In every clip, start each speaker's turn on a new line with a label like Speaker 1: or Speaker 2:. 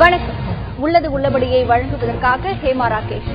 Speaker 1: வணக்கம். உள்ளது உள்ளபடியை வழங்குவதற்காக ஹேமா ராகேஷ்.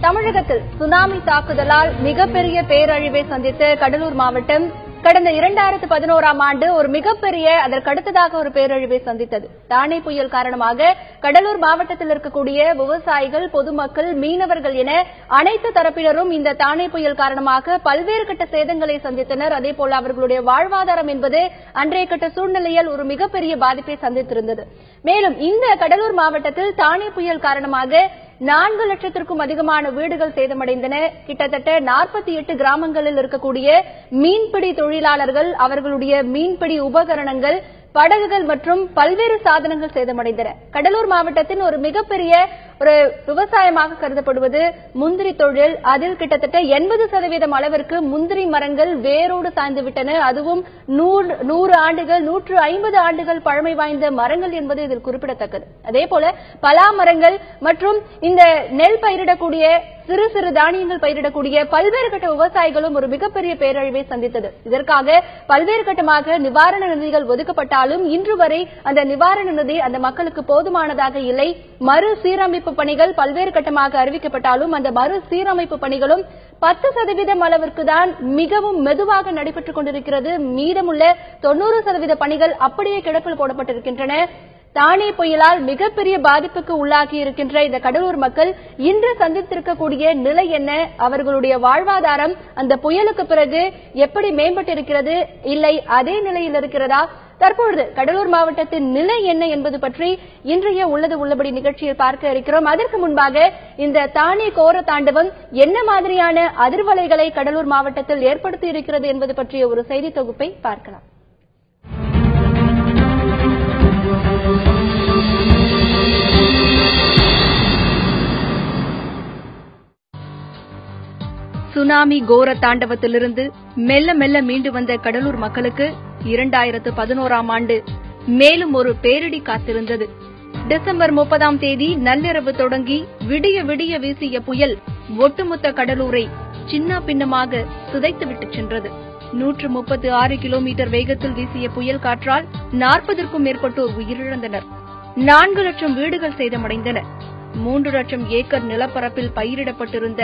Speaker 1: தமிழகத்தில் சுனாமி தாக்குதலால் மிகப்பெரிய பேரழிவை சந்தித்த கடலூர் மாவட்டம் கடந்த 2011ஆம் ஆண்டு ஒரு மிகப்பெரிய அதற்கடுத்ததாக ஒரு பேரழிவை சந்தித்தது. தானே புயல் காரணமாக கடலூர் மாவட்டத்தில் இருக்கக்கூடிய விவசாயிகள், பொதுமக்கள், மீனவர்கள் என அனைத்து தரப்பினரும் இந்த தானே புயல் காரணமாக பல்வேறு கட்ட சேதங்களை சந்தித்தனர். அதேபோல அவர்களுடைய வாழ்வாதாரம் என்பது அன்றைய கட்ட சூழ்நிலையில் ஒரு மிகப்பெரிய பாதிப்பை சந்தித்திருந்தது. மேலும் இந்த கடலூர் மாவட்டத்தில் தானே புயல் காரணமாக 4 லட்சத்திற்கும் அதிகமான வீடுகள் சேதமடைந்தன. கிட்டத்தட்ட 48 கிராமங்களில் இருக்கக்கூடிய மீன்பிடி தொழிலாளர்கள், அவர்களுடைய மீன்பிடி உபகரணங்கள், படகுகள் மற்றும் பல்வேறு சாதனங்கள் சேதமடைந்தன. கடலூர் மாவட்டத்தின் ஒரு மிகப்பெரிய ஒரு விவசாயமாக கருதப்படுவது முந்திரி தொழில். அதில் கிட்டத்தட்ட 80% அளவிற்கு முந்திரி மரங்கள் வேரோடு சாய்ந்துவிட்டன. அதுவும் 100 ஆண்டுகள், 150 ஆண்டுகள் பழமை வாய்ந்த மரங்கள் என்பது இதில் குறிப்பிடத்தக்கது. அதேபோல பலா மரங்கள் மற்றும் இந்த நெல் பயிரிடக்கூடிய சிறு சிறு தானியங்கள் பயிரிடக்கூடிய பல்வேறு கட்ட விவசாயிகளும் ஒரு மிகப்பெரிய பேரழிவை சந்தித்தது. இதற்காக பல்வேறு கட்டமாக நிவாரண நிதிகள் ஒதுக்கப்பட்டாலும் இன்று வரை அந்த நிவாரண நிதி அந்த மக்களுக்கு போதுமானதாக இல்லை. மறுசீரமைப்பு பணிகள் பல்வேறு கட்டமாக அறிவிக்கப்பட்டாலும் அந்த மறுசீரமைப்பு பணிகளும் 10% அளவிற்கு தான் மிகவும் மெதுவாக நடைபெற்றுக் கொண்டிருக்கிறது. மீதமுள்ள 90% பணிகள் அப்படியே கிடப்பில் போடப்பட்டிருக்கின்றன. தானே புயலால் மிகப்பெரிய பாதிப்புக்கு உள்ளாகி இருக்கின்ற இந்த கடலூர் மக்கள் இன்று சந்தித்திருக்கக்கூடிய நிலை என்ன? அவர்களுடைய வாழ்வாதாரம் அந்த புயலுக்கு பிறகு எப்படி மேம்பட்டிருக்கிறது? இல்லை அதே நிலையில் இருக்கிறதா? தற்பொழுது கடலூர் மாவட்டத்தின் நிலை என்ன என்பது பற்றி இன்றைய உள்ளது உள்ளபடி நிகழ்ச்சியில் பார்க்க இருக்கிறோம். அதற்கு முன்பாக இந்த தானே கோர தாண்டவம் என்ன மாதிரியான அதிர்வலைகளை கடலூர் மாவட்டத்தில் ஏற்படுத்தி இருக்கிறது என்பது பற்றிய ஒரு செய்தி தொகுப்பை பார்க்கலாம். சுனாமி கோர தாண்டவத்திலிருந்து மெல்ல மெல்ல மீண்டு வந்த கடலூர் மக்களுக்கு 2011ஆம் ஆண்டு மேலும் ஒரு பேரிடி காத்திருந்தது. டிசம்பர் 30ஆம் தேதி நள்ளிரவு தொடங்கி விடிய விடிய வீசிய புயல் ஒட்டுமொத்த கடலூரை சின்ன பின்னமாக சிதைத்துவிட்டு சென்றது. 136 கிலோமீட்டர் வேகத்தில் வீசிய புயல் காற்றால் 40க்கும் மேற்பட்டோர் உயிரிழந்தனர். 4 லட்சம் வீடுகள் சேதமடைந்தன. 3 லட்சம் ஏக்கர் நிலப்பரப்பில் பயிரிடப்பட்டிருந்த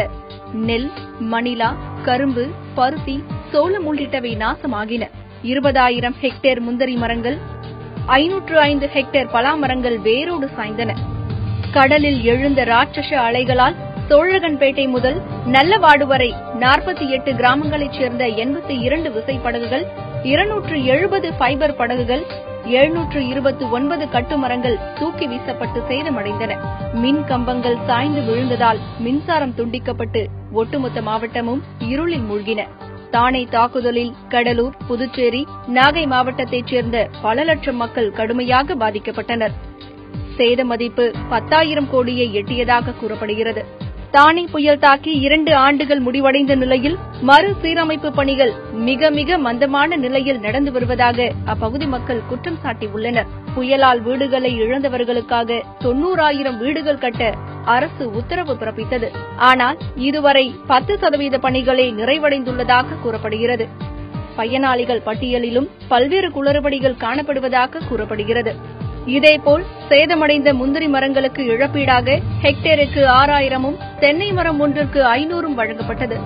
Speaker 1: நெல், மணிலா, கரும்பு, பருத்தி, சோளம் உள்ளிட்டவை நாசமாகின. 20,000 ஹெக்டேர் முந்திரி மரங்கள், 505 ஹெக்டேர் பலா மரங்கள் வேரோடு சாய்ந்தன. கடலில் எழுந்த ராட்சச அலைகளால் சோழகன்பேட்டை முதல் நல்லவாடு வரை 48 கிராமங்களைச் சேர்ந்த 82 விசைப்படகுகள், 270 ஃபைபர் படகுகள், 729 கட்டுமரங்கள் தூக்கி வீசப்பட்டு சேதமடைந்தன. மின் கம்பங்கள் சாய்ந்து விழுந்ததால் மின்சாரம் துண்டிக்கப்பட்டு ஒட்டுமொத்த மாவட்டமும் இருளில் மூழ்கின. தானே தாக்குதலில் கடலூர், புதுச்சேரி, நாகை மாவட்டத்தைச் சேர்ந்த பல லட்சம் மக்கள் கடுமையாக பாதிக்கப்பட்டனர். சேத மதிப்பு 10,000 கோடியை எட்டியதாக கூறப்படுகிறது. தானே புயல் தாக்கி 2 ஆண்டுகள் முடிவடைந்த நிலையில் மறுசீரமைப்பு பணிகள் மிக மிக மந்தமான நிலையில் நடந்து வருவதாக அப்பகுதி மக்கள் குற்றம் சாட்டியுள்ளனர். புயலால் வீடுகளை இழந்தவர்களுக்காக 90,000 வீடுகள் கட்ட அரசு உத்தரவு பிறப்பித்தது. ஆனால் இதுவரை 10% பணிகளே நிறைவடைந்துள்ளதாக கூறப்படுகிறது. பயனாளிகள் பட்டியலிலும் பல்வேறு குளறுபடிகள் காணப்படுவதாக கூறப்படுகிறது. இதேபோல் சேதமடைந்த முந்திரி மரங்களுக்கு இழப்பீடாக ஹெக்டேருக்கு 6,000ம், தென்னை மரம் ஒன்றிற்கு 500ம் வழங்கப்பட்டது.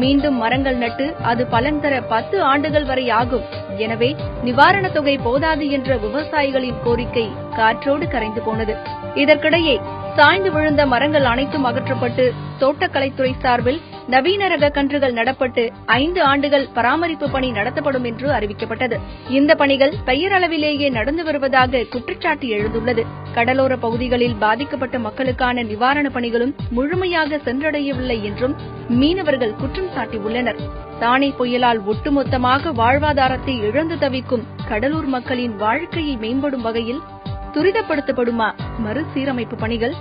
Speaker 1: மீண்டும் மரங்கள் நட்டு அது பலன் தர 10 ஆண்டுகள் வரை ஆகும். எனவே நிவாரணத் தொகை போதாது என்ற விவசாயிகளின் கோரிக்கை காற்றோடு கரைந்து போனது. இதற்கிடையே சாய்ந்து விழுந்த மரங்கள் அனைத்தும் அகற்றப்பட்டு தோட்டக்கலைத்துறை சார்பில் நவீன ரக கன்றுகள் நடப்பட்டு 5 ஆண்டுகள் பராமரிப்பு பணி நடத்தப்படும் என்று அறிவிக்கப்பட்டது. இந்த பணிகள் பெயரளவிலேயே நடந்து வருவதாக குற்றச்சாட்டு எழுந்துள்ளது. கடலோர பகுதிகளில் பாதிக்கப்பட்ட மக்களுக்கான நிவாரணப் பணிகளும் முழுமையாக சென்றடையவில்லை என்றும் மீனவர்கள் குற்றம் சாட்டியுள்ளனர். தானே புயலால் ஒட்டுமொத்தமாக வாழ்வாதாரத்தை இழந்து தவிக்கும் கடலூர் மக்களின் வாழ்க்கையை மேம்படும் வகையில் துரிதப்படுத்தப்படுமா மறுசீரமைப்பு பணிகள்?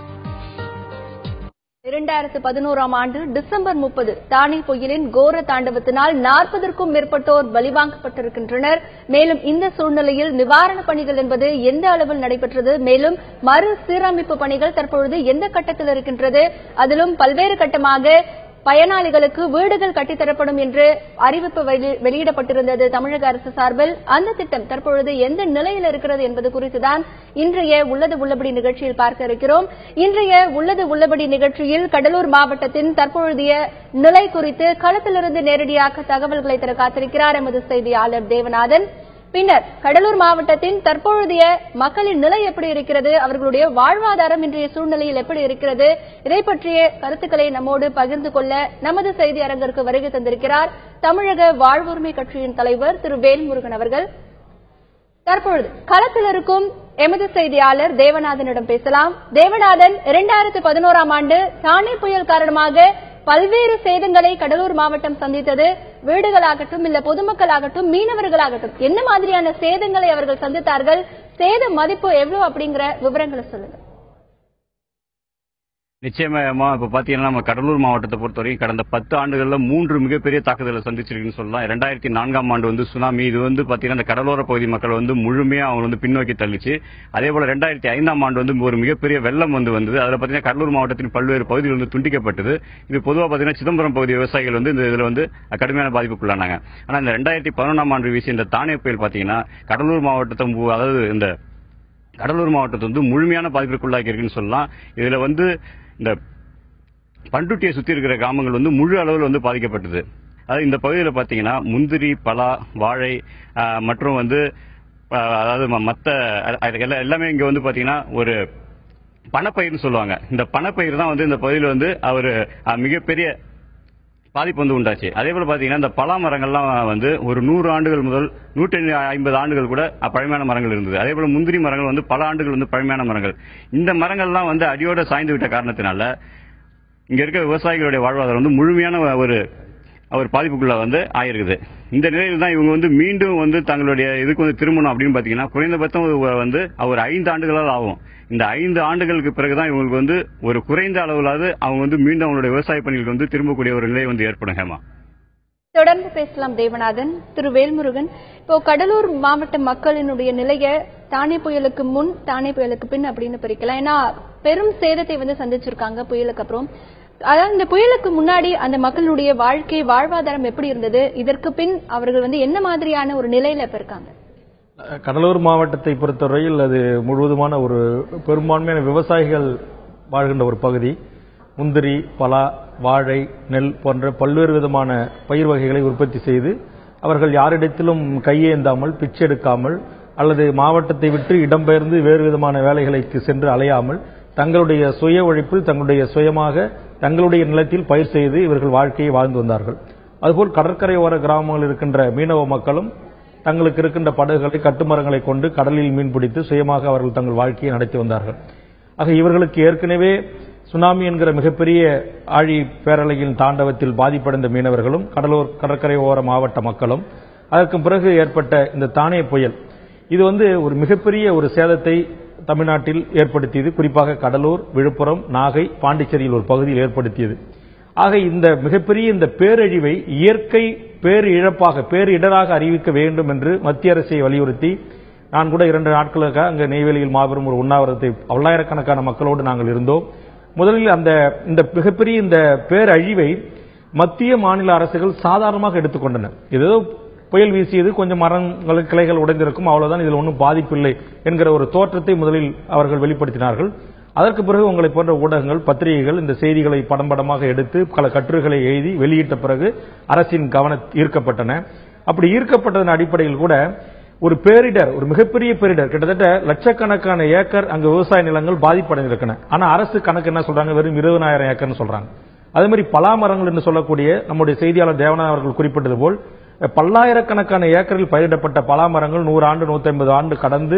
Speaker 1: 2011ஆம் ஆண்டு டிசம்பர் 30 தானே புயலின் கோர தாண்டவத்தினால் 40க்கும் மேற்பட்டோர் பலிவாங்கப்பட்டிருக்கின்றனர். மேலும் இந்த சூழ்நிலையில் நிவாரணப் பணிகள் என்பது எந்த அளவில் நடைபெற்றது? மேலும் மறுசீரமைப்பு பணிகள் தற்பொழுது எந்த கட்டத்தில் இருக்கின்றது? அதிலும் பல்வேறு கட்டமாக பயனாளிகளுக்கு வீடுகள் கட்டித்தரப்படும் என்று அறிவிப்பு வெளியிடப்பட்டிருந்தது தமிழக அரசு சார்பில். அந்த திட்டம் தற்பொழுது எந்த நிலையில் இருக்கிறது என்பது குறித்துதான் இன்றைய உள்ளது உள்ளபடி நிகழ்ச்சியில் பார்க்க இருக்கிறோம். இன்றைய உள்ளது உள்ளபடி நிகழ்ச்சியில் கடலூர் மாவட்டத்தின் தற்பொழுதைய நிலை குறித்து களத்திலிருந்து நேரடியாக தகவல்களை தர காத்திருக்கிறார் எமது செய்தியாளர் தேவநாதன். பின்னர் கடலூர் மாவட்டத்தின் தற்பொழுதைய மக்களின் நிலை எப்படி இருக்கிறது, அவர்களுடைய வாழ்வாதாரம் இன்றைய சூழ்நிலையில் எப்படி இருக்கிறது, இதை பற்றிய கருத்துக்களை நம்மோடு பகிர்ந்து கொள்ள நமது செய்தி அரங்கிற்கு வருகை தந்திருக்கிறார் தமிழக வாழ்வுரிமை கட்சியின் தலைவர் திரு வேல்முருகன் அவர்கள். தற்பொழுது களத்தில் இருக்கும் எமது செய்தியாளர் தேவநாதனிடம் பேசலாம். தேவநாதன், 2011ஆம் ஆண்டு தானே புயல் காரணமாக பல்வேறு சேதங்களை கடலூர் மாவட்டம் சந்தித்தது. வீடுகளாகட்டும், இல்ல பொதுமக்களாகட்டும், மீனவர்களாகட்டும், என்ன மாதிரியான சேதங்களை அவர்கள் சந்தித்தார்கள், சேத மதிப்பு எவ்வளவு அப்படிங்கிற விவரங்களை சொல்லுங்க.
Speaker 2: நிச்சயமா இப்ப பாத்தீங்கன்னா நம்ம கடலூர் மாவட்டத்தை பொறுத்தவரைக்கும் கடந்த 10 ஆண்டுகள்ல 3 மிகப்பெரிய தாக்குதலை சந்திச்சிருக்குன்னு சொல்லலாம். 2004ஆம் ஆண்டு சுனாமி. இது பாத்தீங்கன்னா இந்த கடலோர பகுதி மக்கள் முழுமையா அவங்க பின்னோக்கி தள்ளிச்சு. அதே போல 2005ஆம் ஆண்டு ஒரு மிகப்பெரிய வெள்ளம் வந்தது. அதுல பாத்தீங்கன்னா கடலூர் மாவட்டத்தின் பல்வேறு பகுதிகள் துண்டிக்கப்பட்டது. இது பொதுவா பாத்தீங்கன்னா சிதம்பரம் பகுதி விவசாயிகள் இந்த இதுல கடுமையான பாதிப்புக்குள்ளானாங்க. ஆனா இந்த 2011ஆம் ஆண்டு வீசிய இந்த தானே புயல் பாத்தீங்கன்னா கடலூர் மாவட்டத்தை, அதாவது இந்த கடலூர் மாவட்டத்தை முழுமையான பாதிப்புக்குள்ளாக்கி இருக்குன்னு சொல்லலாம். இதுல இந்த பண்ருட்டியை சுத்தி இருக்கிற கிராமங்கள் முழு அளவில் பாதிக்கப்பட்டது. அதாவது இந்த பகுதியில் பாத்தீங்கன்னா முந்திரி, பலா, வாழை மற்றும் அதாவது மத்த எல்லாமே இங்க பாத்தீங்கன்னா ஒரு பணப்பயிர்னு சொல்லுவாங்க. இந்த பணப்பயிர் தான் இந்த பகுதியில் அவர் மிகப்பெரிய பாதிப்பு உண்டாச்சு. அதே போல பாத்தீங்கன்னா இந்த பலா மரங்கள்லாம் ஒரு 100 ஆண்டுகள் முதல் 150 ஆண்டுகள் கூட பழமையான மரங்கள் இருந்தது. அதே போல முந்திரி மரங்கள் பல ஆண்டுகள் பழமையான மரங்கள். இந்த மரங்கள்லாம் அடியோட சாய்ந்து விட்ட காரணத்தினால இங்க இருக்க விவசாயிகளுடைய வாழ்வாதாரம் முழுமையான ஒரு பாதிப்புக்குள்ள ஆயிருக்குது. இந்த நிலையில் தான் இவங்க மீண்டும் தங்களுடைய இதுக்கு திரும்பணும் அப்படின்னு பாத்தீங்கன்னா குறைந்தபட்சம் ஒரு 5 ஆண்டுகளால் ஆகும். இந்த 5 ஆண்டுகளுக்கு பிறகுதான் இவங்களுக்கு ஒரு குறைந்த அளவிலாவது அவங்க மீண்டும் அவங்களுடைய விவசாய பணிகளுக்கு திரும்பக்கூடிய ஒரு நிலை ஏற்படும். ஹேமா,
Speaker 1: தொடர்ந்து பேசலாம் தேவநாதன். திரு வேல்முருகன், இப்போ கடலூர் மாவட்ட மக்களினுடைய நிலையை தானே புயலுக்கு முன், தானே புயலுக்கு பின் அப்படின்னு பிரிக்கலாம். ஏன்னா பெரும் சேதத்தை சந்திச்சிருக்காங்க புயலுக்கு அப்புறம். அதாவது இந்த புயலுக்கு முன்னாடி அந்த மக்களுடைய வாழ்க்கை வாழ்வாதாரம் எப்படி இருந்தது, இதற்கு பின் அவர்கள் என்ன மாதிரியான ஒரு நிலையில இப்ப இருக்காங்க?
Speaker 3: கடலூர் மாவட்டத்தை பொறுத்தவரையில் அது முழுவதுமான ஒரு பெரும்பான்மையான விவசாயிகள் வாழ்கின்ற ஒரு பகுதி. முந்திரி, பலா, வாழை, நெல் போன்ற பல்வேறு விதமான பயிர் வகைகளை உற்பத்தி செய்து அவர்கள் யாரிடத்திலும் கையேந்தாமல், பிச்சை எடுக்காமல் அல்லது மாவட்டத்தை விட்டு இடம்பெயர்ந்து வேறு விதமான வேலைகளுக்கு சென்று அலையாமல் தங்களுடைய சுய உழைப்பில் தங்களுடைய சுயமாக தங்களுடைய நிலத்தில் பயிர் செய்து இவர்கள் வாழ்க்கையை வாழ்ந்து வந்தார்கள். அதுபோல் கடற்கரை ஓர கிராமங்களில் இருக்கின்ற மீனவ மக்களும் தங்களுக்கு இருக்கின்ற படகுகளை, கட்டுமரங்களை கொண்டு கடலில் மீன் பிடித்து சுயமாக அவர்கள் தங்கள் வாழ்க்கையை நடத்தி வந்தார்கள். ஆக இவர்களுக்கு ஏற்கனவே சுனாமி என்கிற மிகப்பெரிய ஆழி பேரலையின் தாண்டவத்தில் பாதிப்படைந்த மீனவர்களும் கடலூர் கடற்கரை ஓர மாவட்ட மக்களும், அதற்கு பிறகு ஏற்பட்ட இந்த தானே புயல் இது ஒரு மிகப்பெரிய ஒரு சேதத்தை தமிழ்நாட்டில் ஏற்படுத்தியது. குறிப்பாக கடலூர், விழுப்புரம், நாகை, பாண்டிச்சேரியில் ஒரு பகுதியில் ஏற்படுத்தியது. ஆக இந்த மிகப்பெரிய இந்த பேரழிவை இயற்கை பேரிழப்பாக, பேரிடராக அறிவிக்க வேண்டும் என்று மத்திய அரசை வலியுறுத்தி நான் கூட 2 நாட்களுக்காக அங்கு நெய்வேலியில் மாபெரும் ஒரு உண்ணாவிரதத்தை பல்லாயிரக்கணக்கான மக்களோடு நாங்கள் இருந்தோம். முதலில் இந்த மிகப்பெரிய இந்த பேரழிவை மத்திய மாநில அரசுகள் சாதாரணமாக எடுத்துக்கொண்டன. ஏதோ புயல் வீசியது, கொஞ்சம் மரங்கள் கிளைகள் உடைந்திருக்கும், அவ்வளவுதான், இதில் ஒன்றும் பாதிப்பில்லை என்கிற ஒரு தோற்றத்தை முதலில் அவர்கள் வெளிப்படுத்தினார்கள். அதற்கு பிறகு உங்களை போன்ற ஊடகங்கள், பத்திரிகைகள் இந்த செய்திகளை படம் படமாக எடுத்து பல கட்டுரைகளை எழுதி வெளியிட்ட பிறகு அரசின் கவனம் ஈர்க்கப்பட்டன. அப்படி ஈர்க்கப்பட்டதன் அடிப்படையில் கூட ஒரு பேரிடர், ஒரு மிகப்பெரிய பேரிடர், கிட்டத்தட்ட லட்சக்கணக்கான ஏக்கர் அங்கு விவசாய நிலங்கள் பாதிப்படைந்திருக்கின்றன. ஆனா அரசு கணக்கு என்ன சொல்றாங்க, வெறும் 20,000 ஏக்கர்னு சொல்றாங்க. அதே மாதிரி பலா மரங்கள் என்று சொல்லக்கூடிய நம்முடைய செய்தியாளர் தேவநாதன் அவர்கள் குறிப்பிட்டது போல் பல்லாயிரக்கணக்கான ஏக்கரில் பயிரிடப்பட்ட பலா மரங்கள் 100 ஆண்டு 150 ஆண்டு கடந்து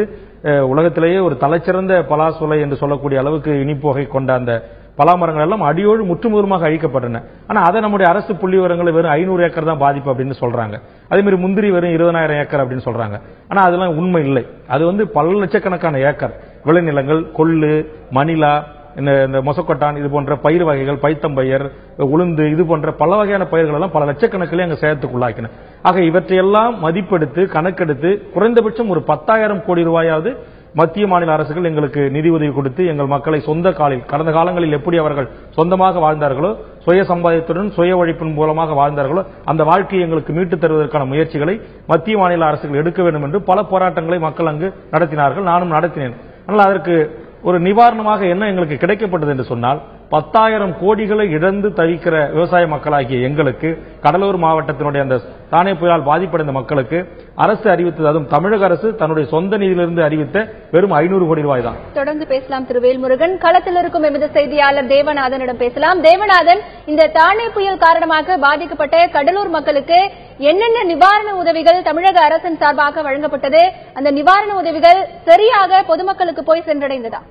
Speaker 3: உலகத்திலேயே ஒரு தலைச்சிறந்த பலாசோலை என்று சொல்லக்கூடிய அளவுக்கு இனிப்பு வகை கொண்ட அந்த பலாமரங்கள் எல்லாம் அடியோடு முற்றுமுதலுமாக அழிக்கப்பட்டன. ஆனா அதை நம்முடைய அரசு புள்ளி விவரங்களை வெறும் 500 ஏக்கர் தான் பாதிப்பு அப்படின்னு சொல்றாங்க. அதே மாதிரி முந்திரி வெறும் 20,000 ஏக்கர் அப்படின்னு சொல்றாங்க. ஆனா அதெல்லாம் உண்மை இல்லை. அது பல லட்சக்கணக்கான ஏக்கர் விளைநிலங்கள், கொள்ளு, மணிலா, இந்த மொசக்கொட்டான், இது போன்ற பயிர் வகைகள், பைத்தம்பயிர், உளுந்து, இது போன்ற பல வகையான பயிர்கள் எல்லாம் பல லட்சக்கணக்கிலே அங்க சேதத்துக்குள்ளாக்கின. ஆக இவற்றையெல்லாம் மதிப்பெடுத்து கணக்கெடுத்து குறைந்தபட்சம் ஒரு 10,000 கோடி ரூபாயாவது மத்திய மாநில அரசுகள் எங்களுக்கு நிதி உதவி கொடுத்து எங்கள் மக்களை சொந்த காலில் கடந்த காலங்களில் எப்படி அவர்கள் சொந்தமாக வாழ்ந்தார்களோ, சுய சம்பாதித்துடன் சுய உழைப்பின் மூலமாக வாழ்ந்தார்களோ அந்த வாழ்க்கையை எங்களுக்கு மீட்டுத் தருவதற்கான முயற்சிகளை மத்திய மாநில அரசுகள் எடுக்க வேண்டும் என்று பல போராட்டங்களை மக்கள் அங்கு நடத்தினார்கள். நானும் நடத்தினேன். ஆனால் அதற்கு ஒரு நிவாரணமாக என்ன எங்களுக்கு கிடைக்கப்பட்டது என்று சொன்னால், 10,000 கோடிகளை இழந்து தவிக்கிற விவசாய மக்களாகிய எங்களுக்கு, கடலூர் மாவட்டத்தினுடைய அந்த தானே புயலால் பாதிப்படைந்த மக்களுக்கு அரசு அறிவித்தது, அதுவும் தமிழக அரசு தன்னுடைய சொந்த நிதியிலிருந்து அறிவித்த வெறும் 500 கோடி ரூபாய் தான்.
Speaker 1: தொடர்ந்து பேசலாம் திரு வேல்முருகன். களத்தில் இருக்கும் எமது செய்தியாளர் தேவநாதனிடம் பேசலாம். தேவநாதன், இந்த தானே புயல் காரணமாக பாதிக்கப்பட்ட கடலூர் மக்களுக்கு என்னென்ன நிவாரண உதவிகள் தமிழக அரசின் சார்பாக வழங்கப்பட்டது? அந்த நிவாரண உதவிகள் சரியாக பொதுமக்களுக்கு போய் சென்றடைந்ததா?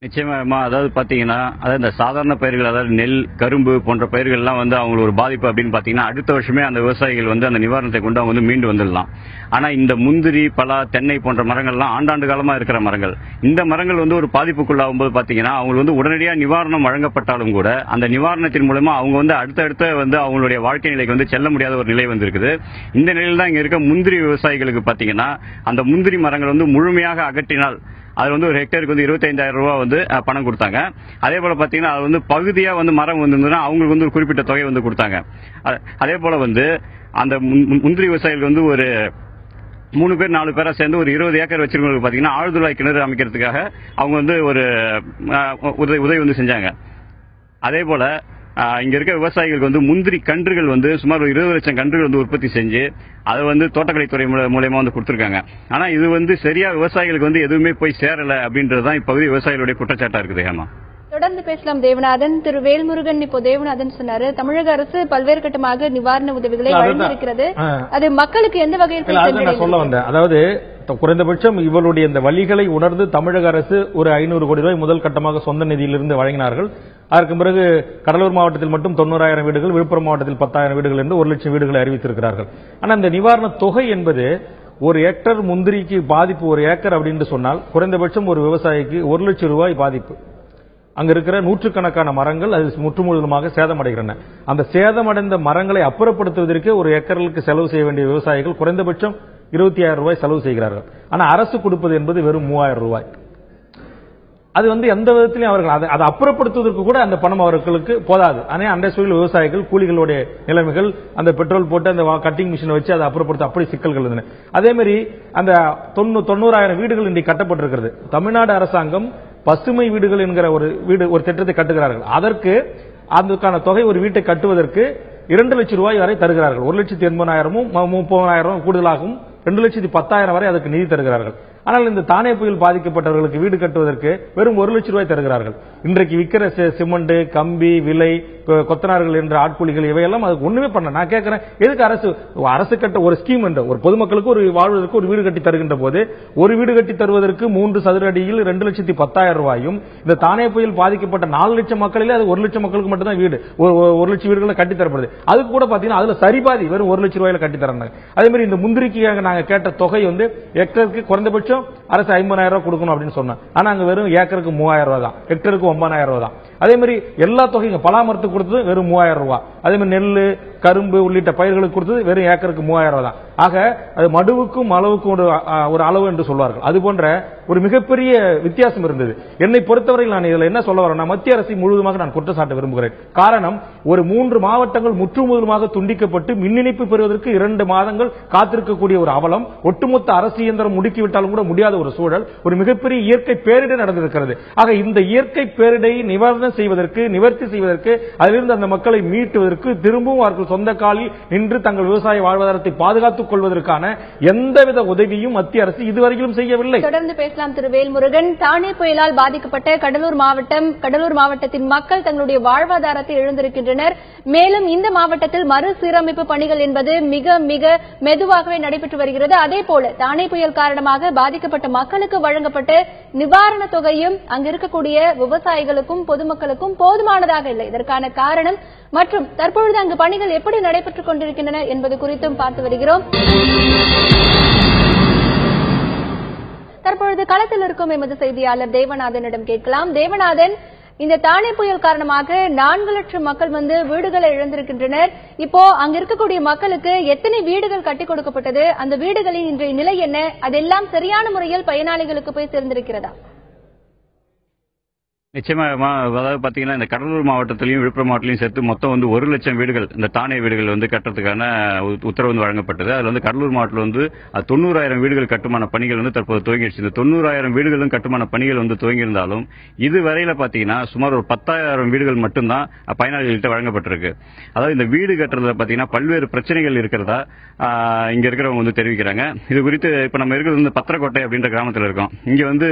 Speaker 2: நிச்சயமா. அதாவது பாத்தீங்கன்னா, அதாவது இந்த சாதாரண பயிர்கள், அதாவது நெல், கரும்பு போன்ற பயிர்கள் எல்லாம் வந்து அவங்களுக்கு ஒரு பாதிப்பு அப்படின்னு பாத்தீங்கன்னா அடுத்த வருஷமே அந்த விவசாயிகள் வந்து அந்த நிவாரணத்தை கொண்டு அவங்க வந்து மீண்டு வந்துடலாம். ஆனா இந்த முந்திரி, பலா, தென்னை போன்ற மரங்கள்லாம் ஆண்டாண்டு காலமா இருக்கிற மரங்கள். இந்த மரங்கள் வந்து ஒரு பாதிப்புக்குள்ளாகும் போது பாத்தீங்கன்னா அவங்களுக்கு வந்து உடனடியா நிவாரணம் வழங்கப்பட்டாலும் கூட அந்த நிவாரணத்தின் மூலமா அவங்க வந்து அடுத்தடுத்த வந்து அவங்களுடைய வாழ்க்கை நிலைக்கு வந்து செல்ல முடியாத ஒரு நிலை வந்து இருக்குது. இந்த நிலையில் தான் இங்க இருக்க முந்திரி விவசாயிகளுக்கு பாத்தீங்கன்னா அந்த முந்திரி மரங்கள் வந்து முழுமையாக அகற்றினால் அது வந்து ஒரு ஹெக்டருக்கு வந்து 25,000 ரூபாய் வந்து பணம் கொடுத்தாங்க. அதே போல பாத்தீங்கன்னா அது வந்து பகுதியா வந்து மரம் வந்து அவங்களுக்கு வந்து ஒரு குறிப்பிட்ட தொகை வந்து கொடுத்தாங்க. அதே போல வந்து அந்த முந்திரி விவசாயிகள் வந்து ஒரு 3 பேர் 4 பேரா சேர்ந்து ஒரு 20 ஏக்கர் வச்சிருக்கவங்களுக்கு பாத்தீங்கன்னா ஆழ்துளை கிணறு அமைக்கிறதுக்காக அவங்க வந்து ஒரு உதவி வந்து செஞ்சாங்க. அதே போல இங்க இருக்க விவசாயிகளுக்கு வந்து முந்திரி கன்றுகள் வந்து சுமார் 20 லட்சம் கன்றுகள் வந்து உற்பத்தி செஞ்சு அதை வந்து தோட்டக்கலைத்துறை மூலமா வந்து கொடுத்திருக்காங்க. ஆனா இது வந்து சரியா விவசாயிகளுக்கு வந்து எதுவுமே போய் சேரல அப்படின்றதுதான் இப்பகுதி விவசாயிகளுடைய குற்றச்சாட்டா இருக்குது. ஏமா
Speaker 1: தொடர்ந்து பேசலாம் தேவநாதன். திரு வேல்முருகன், இப்போ தேவநாதன் சொன்னாரு தமிழக அரசு பல்வேறு கட்டமாக நிவாரண உதவிகளை வழங்கியிருக்கிறது. அது மக்களுக்கு எந்த வகையில்
Speaker 3: சொல்ல வந்தேன். அதாவது குறைந்தபட்சம் இவருடைய இந்த வழிகளை உணர்ந்து தமிழக அரசு ஒரு 500 கோடி ரூபாய் முதல் கட்டமாக சொந்த நிதியிலிருந்து வழங்கினார்கள். அதற்கு பிறகு கடலூர் மாவட்டத்தில் மட்டும் 90,000 வீடுகள், விழுப்புரம் மாவட்டத்தில் 10,000 வீடுகள் என்று 1 லட்சம் வீடுகளை அறிவித்திருக்கிறார்கள். ஆனால் இந்த நிவாரண தொகை என்பது ஒரு ஹெக்டர் முந்திரிக்கு பாதிப்பு 1 ஏக்கர் அப்படின்னு சொன்னால் குறைந்தபட்சம் ஒரு விவசாயிக்கு 1 லட்சம் ரூபாய் பாதிப்பு. அங்க இருக்கிற நூற்றுக்கணக்கான மரங்கள் அது முற்றுமுழுதுமாக சேதமடைகின்றன. அந்த சேதமடைந்த மரங்களை அப்புறப்படுத்துவதற்கு ஒரு ஏக்கருக்கு செலவு செய்ய வேண்டிய விவசாயிகள் குறைந்தபட்சம் 25,000 ரூபாய் செலவு செய்கிறார்கள். ஆனா அரசு கொடுப்பது என்பது வெறும் 3,000 ரூபாய். அது வந்து எந்த விதத்திலையும் அவர்கள் அதை அப்புறப்படுத்துவதற்கு கூட அந்த பணம் அவர்களுக்கு போதாது. ஆனால் அன்றைய சூழல் விவசாயிகள் கூலிகளுடைய நிலைமைகள், அந்த பெட்ரோல் போட்டு அந்த கட்டிங் மிஷினை வச்சு அதை அப்புறப்படுத்த அப்படி சிக்கல்கள் இருந்தன. அதே மாதிரி அந்த 90,000 வீடுகள் இன்றைக்கு கட்டப்பட்டிருக்கிறது. தமிழ்நாடு அரசாங்கம் பசுமை வீடுகள் என்கிற ஒரு திட்டத்தை கட்டுகிறார்கள். அதற்கு அதுக்கான தொகை ஒரு வீட்டை கட்டுவதற்கு 2 லட்சம் ரூபாய் வரை தருகிறார்கள். 1,80,000 30,000 கூடுதலாகவும் 2,10,000 வரை அதற்கு நிதி தருகிறார்கள். ஆனால் இந்த தானே புயல் பாதிக்கப்பட்டவர்களுக்கு வீடு கட்டுவதற்கு வெறும் 1 லட்சம் ரூபாய் தருகிறார்கள். இன்றைக்கு விற்கிற சிமெண்ட், கம்பி விலை, கொத்தனார்கள் என்ற ஆட்கூலிகள் இவையெல்லாம் அதுக்கு ஒண்ணுமே பண்ண. நான் கேட்கிறேன், எதுக்கு அரசு கட்ட ஒரு ஸ்கீம் என்ற ஒரு பொதுமக்களுக்கு ஒரு வாழ்வதற்கு ஒரு வீடு கட்டி தருகின்ற போது ஒரு வீடு கட்டி தருவதற்கு 3 சதுர அடியில் 2,10,000 ரூபாயும், இந்த தானே புயல் பாதிக்கப்பட்ட 4 லட்சம் மக்களிலே அது 1 லட்சம் மக்களுக்கு மட்டும் தான் வீடு, 1 லட்சம் வீடுகளை கட்டி தரப்படுது. அதுக்கு கூட பாத்தீங்கன்னா அதுல சரிபாதி வெறும் 1 லட்சம் ரூபாயில கட்டி தராங்க. அதே மாதிரி இந்த முந்திரிக்கு நாங்க கேட்ட தொகை வந்து ஹெக்டருக்கு குறைந்தபட்சம் அரசு 50,000 ரூபாய் கொடுக்கணும் அப்படின்னு சொன்னா, ஆனா அங்க வெறும் ஏக்கருக்கு 3,000 ரூபாய் தான், ஹெக்டருக்கு 9,000 ரூபாய் தான். அதே மாதிரி எல்லா தொகையும் பலாமரத்துக்கு கொடுத்தது வெறும் 3,000 ரூபாய். அதே மாதிரி நெல், கரும்பு உள்ளிட்ட பயிர்களுக்கு கொடுத்தது வெறும் ஏக்கருக்கு 3,000 ரூபாய் தான். ஆக அது மடுவுக்கும் அளவுக்கும் ஒரு அளவு என்று சொல்வார்கள். அது போன்ற ஒரு மிகப்பெரிய வித்தியாசம் இருந்தது. என்னை பொறுத்தவரையில் நான் இதுல என்ன சொல்ல வரேன், மத்திய அரசை முழுவதுமாக நான் குற்றச்சாட்ட விரும்புகிறேன். காரணம், ஒரு 3 மாவட்டங்கள் முற்றுமுதலுமாக துண்டிக்கப்பட்டு மின் இணைப்பு பெறுவதற்கு 2 மாதங்கள் காத்திருக்கக்கூடிய ஒரு அவலம், ஒட்டுமொத்த அரசு இயந்திரம் முடுக்கிவிட்டாலும் கூட முடியாத ஒரு சூழல், ஒரு மிகப்பெரிய இயற்கை பேரிடர் நடந்திருக்கிறது. ஆக இந்த இயற்கை பேரிடரை நிவாரணம் செய்வதற்கு, நிவர்த்தி செய்வதற்கு, அதிலிருந்து அந்த மக்களை மீட்டுவதற்கு, திரும்பவும் அவர்கள் சொந்த காலில் நின்று தங்கள் விவசாய வாழ்வாதாரத்தை பாதுகாத்துக் கொள்வதற்கான எந்தவித உதவியும் மத்திய அரசு இதுவரையிலும் செய்யவில்லை.
Speaker 1: தொடர்ந்து பேசலாம் திரு வேல்முருகன். தானே புயலால் பாதிக்கப்பட்ட கடலூர் மாவட்டத்தின் மக்கள் தங்களுடைய வாழ்வாதாரத்தை இழந்திருக்கின்றனர். மேலும் இந்த மாவட்டத்தில் மறுசீரமைப்பு பணிகள் என்பது மிக மிக மெதுவாகவே நடைபெற்று வருகிறது. அதே போல தானே புயல் காரணமாக பாதிக்கப்பட்ட மக்களுக்கு வழங்கப்பட்ட நிவாரண தொகையும் அங்கு இருக்கக்கூடிய விவசாயிகளுக்கும் பொதுமக்களுக்கும் போதுமானதாக இல்லை. இதற்கான காரணம் மற்றும் தற்பொழுது அங்கு பணிகள் எப்படி நடைபெற்றுக் கொண்டிருக்கின்றன என்பது குறித்தும் பார்த்து வருகிறோம். தற்பொழுது களத்தில் இருக்கும் எமது செய்தியாளர் தேவநாதனிடம் கேட்கலாம். தேவநாதன், இந்த தானே புயல் காரணமாக 4 லட்சம் மக்கள் வீடுகளை இழந்திருக்கின்றனர். இப்போ அங்க இருக்கக்கூடிய மக்களுக்கு எத்தனை வீடுகள் கட்டி கொடுக்கப்பட்டது, அந்த வீடுகளின் இன்றைய நிலை என்ன, அதெல்லாம் சரியான முறையில் பயனாளிகளுக்கு போய் சேர்ந்திருக்கிறதா?
Speaker 2: நிச்சயமா, அதாவது பாத்தீங்கன்னா இந்த கடலூர் மாவட்டத்திலையும் விழுப்புரம் மாவட்டத்திலையும் சேர்த்து மொத்தம் 1 லட்சம் வீடுகள், இந்த தானே வீடுகள் கட்டுறதுக்கான உத்தரவு வழங்கப்பட்டது. அதுல கடலூர் மாவட்டத்தில் 90,000 வீடுகள் கட்டுமான பணிகள் தற்போது துவங்கிடுச்சு. இந்த 90,000 வீடுகளும் கட்டுமான பணிகள் துவங்கி இருந்தாலும் இதுவரையில பாத்தீங்கன்னா சுமார் ஒரு 10,000 வீடுகள் மட்டும்தான் பயனாளிகள்கிட்ட வழங்கப்பட்டிருக்கு. அதாவது இந்த வீடு கட்டுறதுல பாத்தீங்கன்னா பல்வேறு பிரச்சனைகள் இருக்கிறதா இங்க இருக்கிறவங்க தெரிவிக்கிறாங்க. இது குறித்து இப்ப நம்ம இருக்கிறது பத்திரக்கோட்டை அப்படின்ற கிராமத்தில் இருக்கோம். இங்க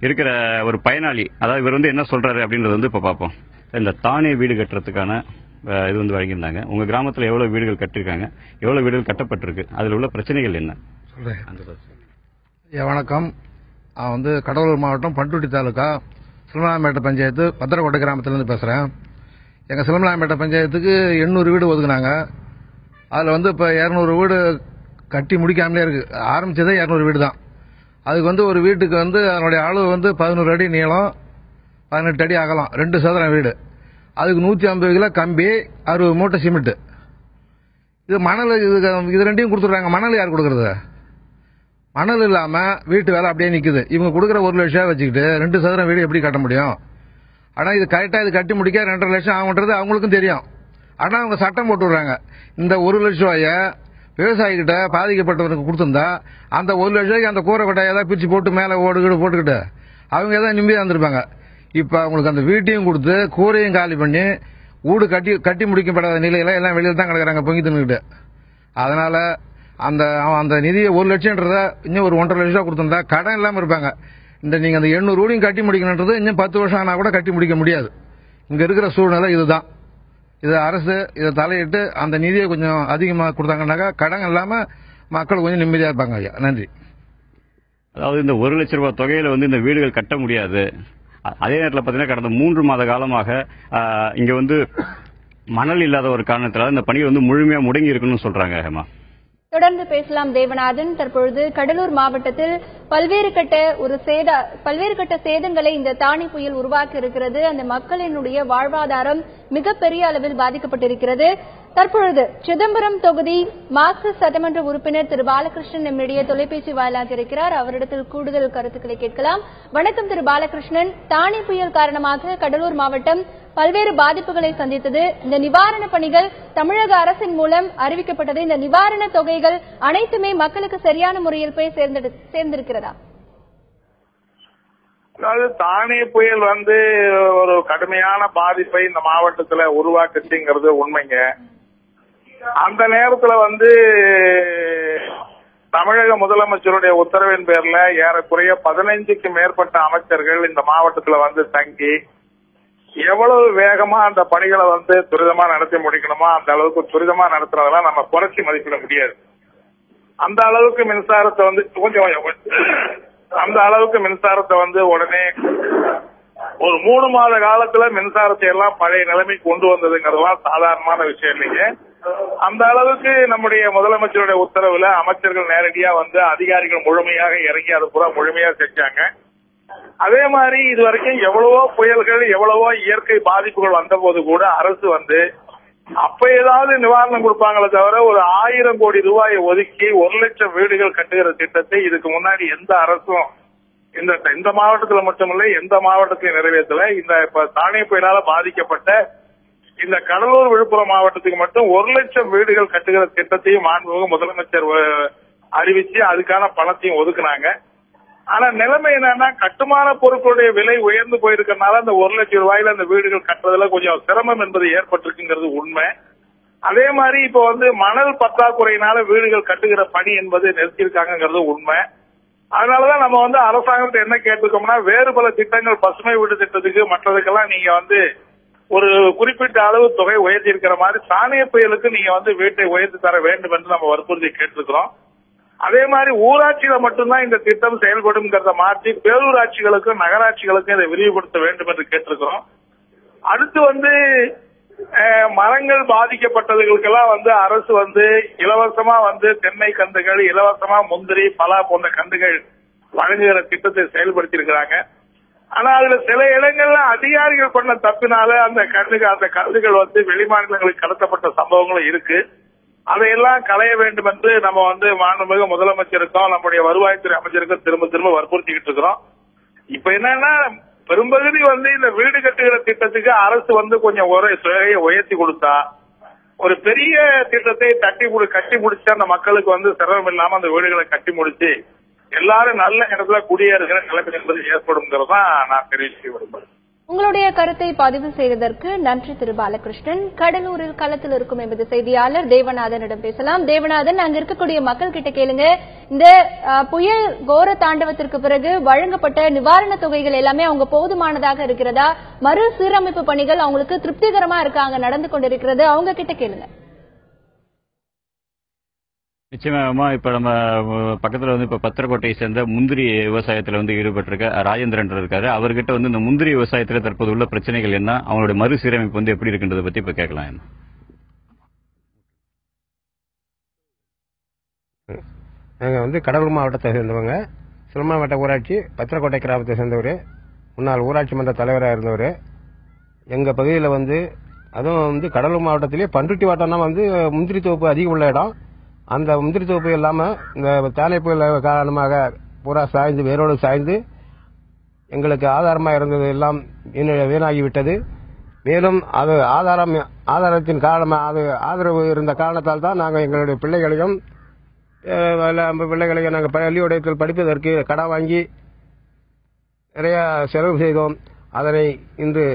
Speaker 2: இருக்கிற ஒரு பயனாளி, அதாவது இவர் என்ன சொல்றாரு அப்படின்றது இப்ப பார்ப்போம். இந்த தானே வீடு கட்டுறதுக்கான இது வழங்கியிருந்தாங்க. உங்க கிராமத்துல எவ்வளவு வீடுகள் கட்டிருக்காங்க, எவ்வளவு வீடுகள் கட்டப்பட்டிருக்கு, அதுல உள்ள பிரச்சனைகள் என்ன?
Speaker 4: வணக்கம். கடலூர் மாவட்டம் பண்ருட்டி தாலுகா சிலம்பலாம்பேட்டை பஞ்சாயத்து பத்திரக்கோட்டை கிராமத்திலிருந்து பேசுறேன். எங்க சிலம்பலாம்பேட்டை பஞ்சாயத்துக்கு 800 வீடு ஒதுக்குனாங்க. அதுல இப்ப 200 வீடு கட்டி முடிக்காமலே இருக்கு. ஆரம்பிச்சதே 200 வீடு தான். அதுக்கு ஒரு வீட்டுக்கு அதனுடைய அளவு 11 அடி நீளம், 18 அடி அகலம், 2 சதுரம் வீடு. அதுக்கு 150 கிலோ கம்பி, 60 மூட்டை சிமெண்ட். இது மணல், இது ரெண்டையும் கொடுத்துட்றாங்க. மணல் யார் கொடுக்கறது? மணல் இல்லாம வீட்டு வேலை அப்படியே நிக்குது. இவங்க கொடுக்குற 1 லட்சம் வச்சுக்கிட்டு 2 சதுரம் வீடு எப்படி கட்ட முடியும்? ஆனா இது கரெக்டா இது கட்டி முடிக்க 2.5 லட்சம் ஆகுன்றது அவங்களுக்கும் தெரியும். ஆனா அவங்க சட்டம் போட்டு விடுறாங்க. இந்த 1 லட்சம் ரூபாய விவசாயிகிட்ட பாதிக்கப்பட்டவருக்கு கொடுத்திருந்தா அந்த 1 லட்சம் ரூபாய்க்கு அந்த கூரை கொட்டாய் ஏதாவது பிரிச்சு போட்டு மேல ஓடுகீடு போட்டுக்கிட்டு அவங்க ஏதாவது நிம்மதியா இருந்திருப்பாங்க. இப்ப அவங்களுக்கு அந்த வீட்டையும் கொடுத்து கூரையும் காலி பண்ணி வீடு கட்டி முடிக்கப்படாத நிலையில எல்லாம் வெளியில தான் கிடக்குறாங்க பொங்கி தின்னுக்கிட்டு. அதனால அந்த நிதியை 1 லட்சம்ன்றத இன்னும் ஒரு 1.5 லட்சம் கொடுத்திருந்தா கடன் இல்லாம இருப்பாங்க. இந்த நீங்க அந்த 800 வீடையும் கட்டி முடிக்கணும்ன்றது இன்னும் 10 வருஷம் ஆனா கூட கட்டி முடிக்க முடியாது. இங்க இருக்கிற சூழ்நிலை இதுதான். இது அரசு இதை தலையிட்டு அந்த நிதியை கொஞ்சம் அதிகமா கொடுத்தாங்கன்னாக்கா கடன் இல்லாம மக்கள் கொஞ்சம் நிம்மதியா இருப்பாங்க. ஐயா, நன்றி.
Speaker 2: அதாவது இந்த 1 லட்சம் ரூபாய் தொகையில இந்த வீடுகள் கட்ட முடியாது. அதே நேரத்தில் பாத்தீங்கன்னா கடந்த 3 மாத காலமாக இங்க மணல் இல்லாத ஒரு காரணத்தினால இந்த பணி முழுமையா முடங்கி இருக்குன்னு சொல்றாங்க. ஹேமா,
Speaker 1: தொடர்ந்து பேசலாம் தேவநாதன். தற்பொழுது கடலூர் மாவட்டத்தில் பல்வேறு கட்ட சேதங்களை இந்த தானே புயல் உருவாக்கி இருக்கிறது. அந்த மக்களினுடைய வாழ்வாதாரம் மிகப்பெரிய அளவில் பாதிக்கப்பட்டிருக்கிறது. தற்பொழுது சிதம்பரம் தொகுதி மார்க்சிஸ்ட் சட்டமன்ற உறுப்பினர் திரு பாலகிருஷ்ணன் நம்மிடையே தொலைபேசி வாயிலாக இருக்கிறார். அவரிடத்தில் கூடுதல் கருத்துக்களை கேட்கலாம். வணக்கம் திரு பாலகிருஷ்ணன். தானே புயல் காரணமாக கடலூர் மாவட்டம் பல்வேறு பாதிப்புகளை சந்தித்தது. இந்த நிவாரண பணிகள் தமிழக அரசின் மூலம் அறிவிக்கப்பட்டது. இந்த நிவாரண தொகைகள் அனைத்துமே மக்களுக்கு சரியான முறையில் போய் சேர்ந்திருக்கிறதா?
Speaker 5: அதாவது தானே புயல் ஒரு கடுமையான பாதிப்பை இந்த மாவட்டத்துல உருவாக்குச்சுங்கிறது உண்மைங்க. அந்த நேரத்துல தமிழக முதலமைச்சருடைய உத்தரவின் பேர்ல ஏறக்குறைய 15க்கு மேற்பட்ட அமைச்சர்கள் இந்த மாவட்டத்துல தங்கி எவ்வளவு வேகமா அந்த பணிகளை துரிதமா நடத்தி முடிக்கணுமோ அந்த அளவுக்கு துரிதமா நடத்துறதெல்லாம் நம்ம குறைச்சி மதிப்பிட முடியாது. அந்த அளவுக்கு மின்சாரத்தை அந்த அளவுக்கு மின்சாரத்தை உடனே ஒரு 3 மாத காலத்துல மின்சாரத்தை எல்லாம் பழைய நிலைமைக்கு கொண்டு வந்ததுங்கிறதுலாம் சாதாரணமான விஷயம் இல்லைங்க. அந்த அளவுக்கு நம்முடைய முதலமைச்சருடைய உத்தரவுல அமைச்சர்கள் நேரடியா அதிகாரிகள் முழுமையாக இறங்கி அது பூரா முழுமையா செஞ்சாங்க. அதே மாதிரி இதுவரைக்கும் எவ்வளவோ புயல்கள் எவ்வளவோ இயற்கை பாதிப்புகள் வந்த போது கூட அரசு அப்ப ஏதாவது நிவாரணம் கொடுப்பாங்களே தவிர ஒரு 1000 கோடி ரூபாயை ஒதுக்கி 1 லட்சம் வீடுகள் கட்டுகிற திட்டத்தை இதுக்கு முன்னாடி எந்த அரசும் இந்த மாவட்டத்துல மட்டுமில்லை எந்த மாவட்டத்திலையும் நிறைவேற்றல. இப்ப தானே புயலால பாதிக்கப்பட்ட இந்த கடலூர் விழுப்புரம் மாவட்டத்துக்கு மட்டும் 1 லட்சம் வீடுகள் கட்டுகிற திட்டத்தையும் மாண்புமிகு முதலமைச்சர் அறிவிச்சு அதுக்கான பணத்தையும் ஒதுக்குனாங்க. ஆனா நிலைமை என்னன்னா கட்டுமான பொருட்களுடைய விலை உயர்ந்து போயிருக்கனால அந்த 1 லட்சம் ரூபாயில அந்த வீடுகள் கட்டுறதுல கொஞ்சம் சிரமம் என்பது ஏற்பட்டிருக்குங்கிறது உண்மை. அதே மாதிரி இப்ப மணல் பற்றாக்குறையினால வீடுகள் கட்டுகிற பணி என்பது நிறுத்தியிருக்காங்கிறது உண்மை. அதனாலதான் நம்ம அரசாங்கத்தை என்ன கேட்டிருக்கோம்னா வேறு பல திட்டங்கள் பசுமை வீடு திட்டத்துக்கு மற்றதுக்கெல்லாம் நீங்க ஒரு குறிப்பிட்ட அளவு தொகை உயர்த்தி இருக்கிற மாதிரி தானே புயலுக்கு நீங்க வீட்டை உயர்த்தி தர வேண்டும் என்று நம்ம வற்புறுத்தி கேட்டிருக்கிறோம். அதே மாதிரி ஊராட்சியில மட்டும்தான் இந்த திட்டம் செயல்படும் மாற்றி பேரூராட்சிகளுக்கும் நகராட்சிகளுக்கும் இதை விரிவுபடுத்த வேண்டும் என்று கேட்டிருக்கிறோம். அடுத்து மரங்கள் பாதிக்கப்பட்டவர்களுக்கெல்லாம் அரசு இலவசமா தென்னை கன்றுகள், இலவசமா முந்திரி, பலா போன்ற கன்றுகள் வழங்குகிற திட்டத்தை செயல்படுத்தி இருக்கிறாங்க. ஆனா அதுல சில இடங்கள்ல அதிகாரிகள் பண்ண தப்பினால அந்த கருதுகள் வெளிமாநிலங்களுக்கு கடத்தப்பட்ட சம்பவங்களும் இருக்கு. அதையெல்லாம் களைய வேண்டும் என்று நம்ம மாண்புமிகு முதலமைச்சருக்கும் நம்முடைய வருவாய்த்துறை அமைச்சருக்கும் திரும்ப திரும்ப வற்புறுத்திக்கிட்டு இருக்கிறோம். இப்ப என்னன்னா பெரும்பகுதி இந்த வீடு கட்டுகிற திட்டத்துக்கு அரசு கொஞ்சம் தொகையை உயர்த்தி கொடுத்தா ஒரு பெரிய திட்டத்தை கட்டி முடிச்சு அந்த மக்களுக்கு சிரமம் இல்லாம அந்த வீடுகளை கட்டி முடிச்சு எல்லாரும் நல்ல இடத்துல குடியேறுகிற நிலைமை என்பது ஏற்படும் நான் தெரிவிக்க விரும்புகிறேன்.
Speaker 1: உங்களுடைய கருத்தை பதிவு செய்ததற்கு நன்றி திரு பாலகிருஷ்ணன். கடலூரில் களத்தில் இருக்கும் எமது செய்தியாளர் தேவநாதனிடம் பேசலாம். தேவநாதன், அங்க இருக்கக்கூடிய மக்கள் கிட்ட கேளுங்க, இந்த புயல் கோர தாண்டவத்திற்கு பிறகு வழங்கப்பட்ட நிவாரண தொகைகள் எல்லாமே அவங்க போதுமானதாக இருக்கிறதா? மறுசீரமைப்பு பணிகள் அவங்களுக்கு திருப்திகரமா இருக்காங்க நடந்து கொண்டிருக்கிறது? அவங்க கிட்ட கேளுங்க.
Speaker 2: நிச்சயமா இப்ப நம்ம பக்கத்துல இப்ப பத்திரக்கோட்டையை சேர்ந்த முந்திரி விவசாயத்துல ஈடுபட்டிருக்க ராஜேந்திரன் இருக்காரு. அவர்கிட்ட இந்த முந்திரி விவசாயத்துல தற்போது உள்ள பிரச்சனைகள் என்ன, அவங்களுடைய மறுசீரமைப்பு எப்படி இருக்குன்றத பத்தி இப்ப கேட்கலாம்.
Speaker 6: நாங்க கடலூர் மாவட்டத்தை சேர்ந்தவங்க, சிலம்பரம் மாவட்ட ஊராட்சி பத்திரக்கோட்டை கிராமத்தை சேர்ந்தவர், முன்னாள் ஊராட்சி மன்ற தலைவராக இருந்தவர். எங்க பகுதியில் அதுவும் கடலூர் மாவட்டத்திலேயே பண்ருட்டி வட்டம் தான் முந்திரி தோப்பு அதிகம் உள்ள இடம். அந்த முந்திரி தோப்பு இல்லாம இந்த தானே புயல் காரணமாக பூரா சாய்ந்து வேரோடு சாய்ந்து எங்களுக்கு ஆதாரமாக இருந்தது எல்லாம் வீணாகிவிட்டது. மேலும் அது ஆதாரத்தின் காரணமாக அது ஆதரவு இருந்த காரணத்தால் தான் நாங்கள் எங்களுடைய பிள்ளைகளையும் நாங்கள் பள்ளியோடயத்தில் படிப்பதற்கு கடன் வாங்கி நிறைய செலவு செய்தோம். அதனை இன்று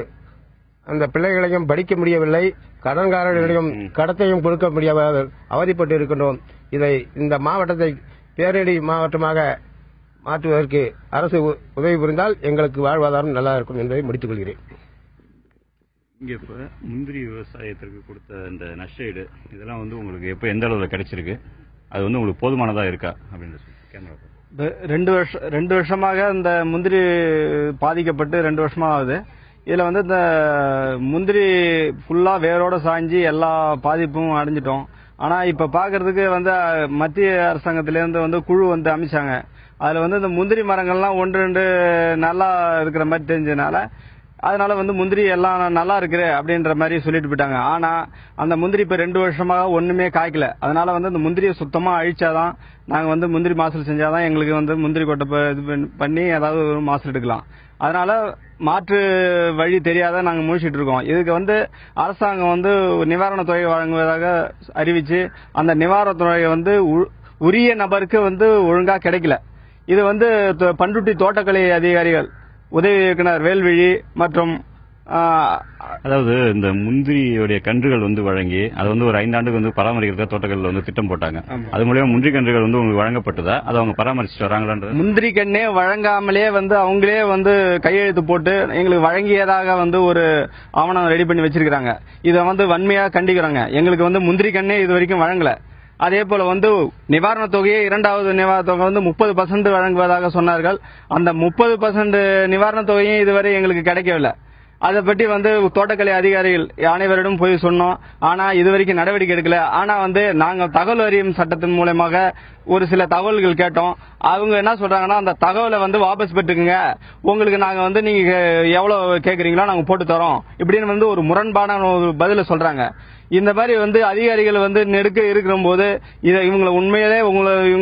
Speaker 6: அந்த பிள்ளைகளையும் படிக்க முடியவில்லை, கடன்காரர்களிடம் கடத்தையும் கொடுக்க முடியாத அவதிப்பட்டு இருக்கின்றோம். இதை இந்த மாவட்டத்தை பேரிடி மாவட்டமாக மாற்றுவதற்கு அரசு உதவி புரிந்தால் எங்களுக்கு வாழ்வாதாரம் நல்லா இருக்கும் என்பதை முடித்துக் கொள்கிறேன்.
Speaker 2: இங்க இப்ப முந்திரி விவசாயத்திற்கு கொடுத்த இந்த நஷ்டஈடு இதெல்லாம் உங்களுக்கு எப்ப எந்த அளவுல கிடைச்சிருக்கு, அது உங்களுக்கு போதுமானதா இருக்கா அப்படின்னு?
Speaker 3: 2 வருஷமாக இந்த முந்திரி பாதிக்கப்பட்டு 2 வருஷமா ஆகுது. இதுல இந்த முந்திரி ஃபுல்லா வேரோட சாய்ஞ்சி எல்லா பாதிப்பும் அடைஞ்சிட்டோம். ஆனா இப்ப பாக்குறதுக்கு மத்திய அரசாங்கத்திலிருந்து குழு அமைச்சாங்க. அதுல இந்த முந்திரி மரங்கள்லாம் 1-2 நல்லா இருக்கிற மாதிரி தெரிஞ்சதுனால அதனால முந்திரி எல்லாம் நல்லா இருக்கு அப்படின்ற மாதிரி சொல்லிட்டு போயிட்டாங்க. ஆனா அந்த முந்திரி இப்ப 2 வருஷமாக ஒண்ணுமே காய்க்கல. அதனால இந்த முந்திரியை சுத்தமா அழிச்சாதான் நாங்க முந்திரி மாசல் செஞ்சாதான் எங்களுக்கு முந்திரி கொட்டை இது பண்ணி ஏதாவது ஒரு மாசல் எடுக்கலாம். அதனால மாற்று வழி தெரியாத நாங்க முழிச்சிட்டு இருக்கோம். இதுக்கு அரசாங்கம் நிவாரண தொகை வழங்குவதாக அறிவிச்சு அந்த நிவாரண தொகை உரிய நபருக்கு ஒழுங்கா கிடைக்கல. இது பண்ருட்டி தோட்டக்கலை அதிகாரிகள் உதவி இயக்குனர் வேல்விழி மற்றும்
Speaker 2: அதாவது இந்த முந்திரியுடைய கன்றுகள் வழங்கி அதை ஒரு 5 ஆண்டுக்கு பராமரிக்கிறதுக்கு தோட்டக்கல்ல திட்டம் போட்டாங்க. அது மூலமா முந்திரி கன்றுகள் உங்களுக்கு வழங்கப்பட்டதா, அதை அவங்க பராமரிச்சுட்டு வராங்களா?
Speaker 3: முந்திரி கண்ணே வழங்காமலே அவங்களே கையெழுத்து போட்டு எங்களுக்கு வழங்கியதாக ஒரு ஆவணம் ரெடி பண்ணி வச்சிருக்காங்க. இதை வன்மையா கண்டிக்கிறாங்க. எங்களுக்கு முந்திரி கண்ணே இது வரைக்கும் வழங்கல. அதே போல நிவாரண தொகையை 2வது நிவாரண தொகை 30% வழங்குவதாக சொன்னார்கள். அந்த 30% நிவாரண தொகையும் இதுவரை எங்களுக்கு கிடைக்கவில்லை. அதை பற்றி தோட்டக்கலை அதிகாரிகள் அனைவரிடம் போய் சொன்னோம். ஆனா இதுவரைக்கும் நடவடிக்கை எடுக்கல. ஆனா நாங்க தகவல் அறியும் சட்டத்தின் மூலமாக ஒரு சில தகவல்கள் கேட்டோம். அவங்க என்ன சொல்றாங்கன்னா, அந்த தகவலை வாபஸ் பெற்றுக்குங்க, உங்களுக்கு நாங்க நீங்க எவ்வளவு கேக்குறீங்களோ நாங்க போட்டு தரோம் இப்படின்னு ஒரு முரண்பாடான ஒரு பதில சொல்றாங்க. இந்த மாதிரி அதிகாரிகள் நெருக்க இருக்கிற போது இதை இவங்களை உண்மையிலே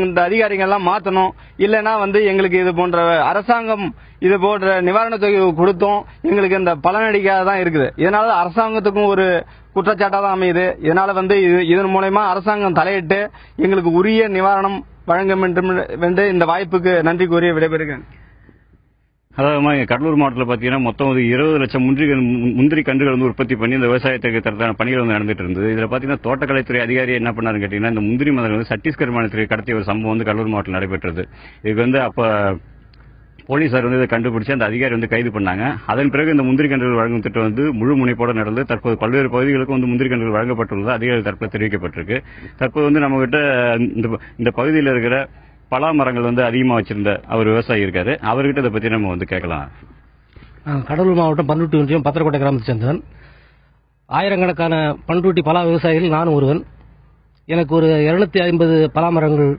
Speaker 3: இந்த அதிகாரிகள் எல்லாம் மாத்தணும். இல்லைன்னா எங்களுக்கு இது போன்ற அரசாங்கம் இது போன்ற நிவாரண தொகை கொடுத்தோம் எங்களுக்கு இந்த பலனடிக்காதான் இருக்குது. இதனால அரசாங்கத்துக்கும் ஒரு குற்றச்சாட்டா தான் அமையுது. இதனால இதன் மூலமா அரசாங்கம் தலையிட்டு எங்களுக்கு உரிய நிவாரணம் வழங்க வேண்டும். இந்த வாய்ப்புக்கு நன்றி கூறி விடைபெறுகிறேன்.
Speaker 2: அதாவது கடலூர் மாவட்டத்தில் பாத்தீங்கன்னா மொத்தம் 20 லட்சம் முந்திரி கன்றுகள் உற்பத்தி பண்ணி இந்த விவசாயத்துக்கு தரத்தான பணிகள் நடந்துட்டு இருந்தது. இதுல பாத்தீங்கன்னா தோட்டக்கலைத்துறை அதிகாரி என்ன பண்ணாருன்னு கேட்டீங்கன்னா, இந்த முந்திரி மரங்கள் சத்தீஸ்கர் மாநிலத்திற்கு கடத்திய ஒரு சம்பவம் கடலூர் மாவட்டத்தில் நடைபெற்றது. இதுக்கு அப்ப போலீசார் இதை கண்டுபிடிச்சு அந்த அதிகாரி கைது பண்ணாங்க. அதன் பிறகு இந்த முந்திரி கன்றுகள் வழங்கும் திட்டம் முழு முனைப்போடு நடந்து தற்போது பல்வேறு பகுதிகளுக்கும் முந்திரி கன்றுகள் வழங்கப்பட்டுள்ளது அதிகாரிகள் தரப்பில் தெரிவிக்கப்பட்டிருக்கு. தற்போது நம்ம கிட்ட இந்த பகுதியில் இருக்கிற பலா மரங்கள் அதிகமா வச்சிருந்த அவர் விவசாயி இருக்காரு. அவர்கிட்ட இதை பத்தி நம்ம கேட்கலாம்.
Speaker 7: கடலூர் மாவட்டம் பண்ருட்டி ஒன்றியம் பத்திரக்கோட்டை கிராமத்தை சேர்ந்தவன். ஆயிரக்கணக்கான பண்ருட்டி பலா விவசாயிகள் நானும் ஒருவன். எனக்கு ஒரு 250 பலா மரங்கள்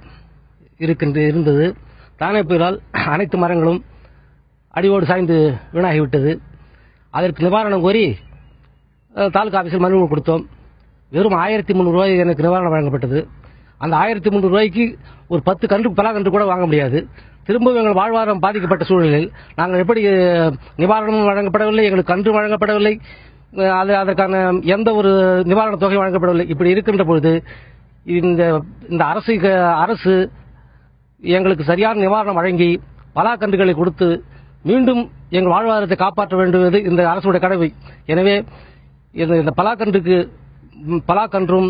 Speaker 7: இருந்தது. தானே புயலால் அனைத்து மரங்களும் அடியோடு சாய்ந்து வீணாகிவிட்டது. அதற்கு நிவாரணம் கோரி தாலுகா ஆபீஸில் மனு கொடுத்தோம். வெறும் 1300 ரூபாய் எனக்கு நிவாரணம் வழங்கப்பட்டது. அந்த 1300 ரூபாய்க்கு ஒரு 10 பலாக்கன்று கூட வாங்க முடியாது. திரும்பவும் எங்கள் வாழ்வாதாரம் பாதிக்கப்பட்ட சூழலில் நாங்கள் எப்படி நிவாரணமும் வழங்கப்படவில்லை, எங்களுக்கு கன்று வழங்கப்படவில்லை, அதற்கான எந்த ஒரு நிவாரண தொகை வழங்கப்படவில்லை. இப்படி இருக்கின்ற பொழுது இந்த அரசு எங்களுக்கு சரியான நிவாரணம் வழங்கி பலாக்கன்றுகளை கொடுத்து மீண்டும் எங்கள் வாழ்வாதாரத்தை காப்பாற்ற வேண்டுவது இந்த அரசுடைய கடமை. எனவே இந்த பலாக்கன்றும்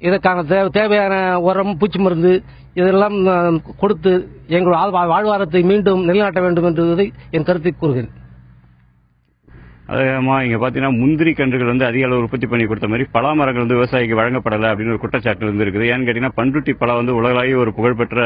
Speaker 7: இதற்கான தேவையான உரம், பூச்சி மருந்து இதெல்லாம் கொடுத்து எங்கள் வாழ்வாதாரத்தை மீண்டும் நிலைநாட்ட வேண்டும் என்பதை என் கருத்தை கூறுகிறேன்.
Speaker 2: அதேமா இங்க பாத்தீங்கன்னா முந்திரி கன்றுகள் வந்து அதிக அளவு உற்பத்தி பண்ணி கொடுத்த மாதிரி பலா மரங்கள் வந்து விவசாயிக்கு வழங்கப்படலை அப்படின்னு ஒரு குற்றச்சாட்டு வந்து இருக்குது. ஏன்னு கேட்டீங்கன்னா பண்ருட்டி பலா வந்து உலகளாவிய ஒரு புகழ்பெற்ற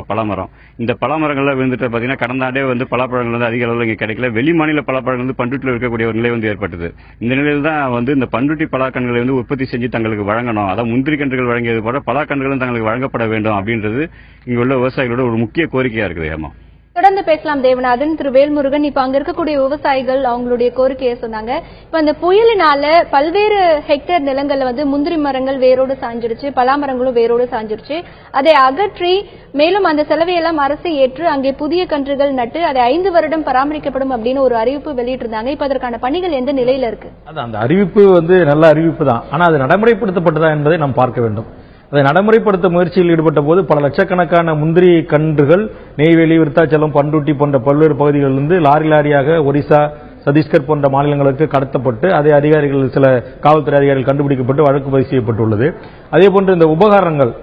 Speaker 2: பலாமரம். இந்த பலாமரங்கள்ல வந்துட்டு பாத்தீங்கன்னா கடந்த ஆண்டே வந்து பலாப்பழங்கள் வந்து அதிக அளவில் இங்க கிடைக்கல. வெளி மாநில பலாப்பழங்கள் வந்து பண்ருட்டியில் இருக்கக்கூடிய ஒரு நிலை வந்து ஏற்பட்டது. இந்த நிலையில் தான் வந்து இந்த பண்ருட்டி பலாக்கன்களை வந்து உற்பத்தி செஞ்சு தங்களுக்கு வழங்கணும், அதாவது முந்திரி கன்றுகள் வழங்கியது போல பலாக்கன்றுகளும் தங்களுக்கு வழங்கப்பட வேண்டும் அப்படின்றது இங்க உள்ள விவசாயிகளோட ஒரு முக்கிய கோரிக்கையா இருக்குது. ஏமா
Speaker 1: தொடர்ந்து பேசலாம் தேவநாதன். திரு வேல்முருகன், இப்ப அங்க இருக்கக்கூடிய விவசாயிகள் அவங்களுடைய கோரிக்கையை சொன்னாங்க. இப்ப அந்த புயலினால பல்வேறு ஹெக்டேர் நிலங்கள்ல வந்து முந்திரி மரங்கள் வேரோடு சாஞ்சிருச்சு, பலாமரங்களும் வேரோடு சாஞ்சிருச்சு. அதை அகற்றி மேலும் அந்த செலவையெல்லாம் அரசு ஏற்று அங்கே புதிய கன்றுகள் நட்டு அதை 5 வருடம் பராமரிக்கப்படும் அப்படின்னு ஒரு அறிவிப்பு வெளியிட்டிருந்தாங்க. இப்ப அதற்கான பணிகள் எந்த நிலையில இருக்கு?
Speaker 3: அந்த அறிவிப்பு வந்து நல்ல அறிவிப்பு தான், ஆனா அது நடைமுறைப்படுத்தப்பட்டதா என்பதை நாம் பார்க்க வேண்டும். அதை நடைமுறைப்படுத்த முயற்சியில் ஈடுபட்ட போது பல லட்சக்கணக்கான முந்திரி கன்றுகள் நெய்வேலி, விருத்தாச்சலம், பண்ருட்டி போன்ற பல்வேறு பகுதிகளிலிருந்து லாரியாக ஒரிசா, சத்தீஸ்கர் போன்ற மாநிலங்களுக்கு கடத்தப்பட்டு அதை அதிகாரிகள், சில காவல்துறை அதிகாரிகள் கண்டுபிடிக்கப்பட்டு வழக்கு பதிவு செய்யப்பட்டுள்ளது. அதே போன்று இந்த உபகரணங்கள்,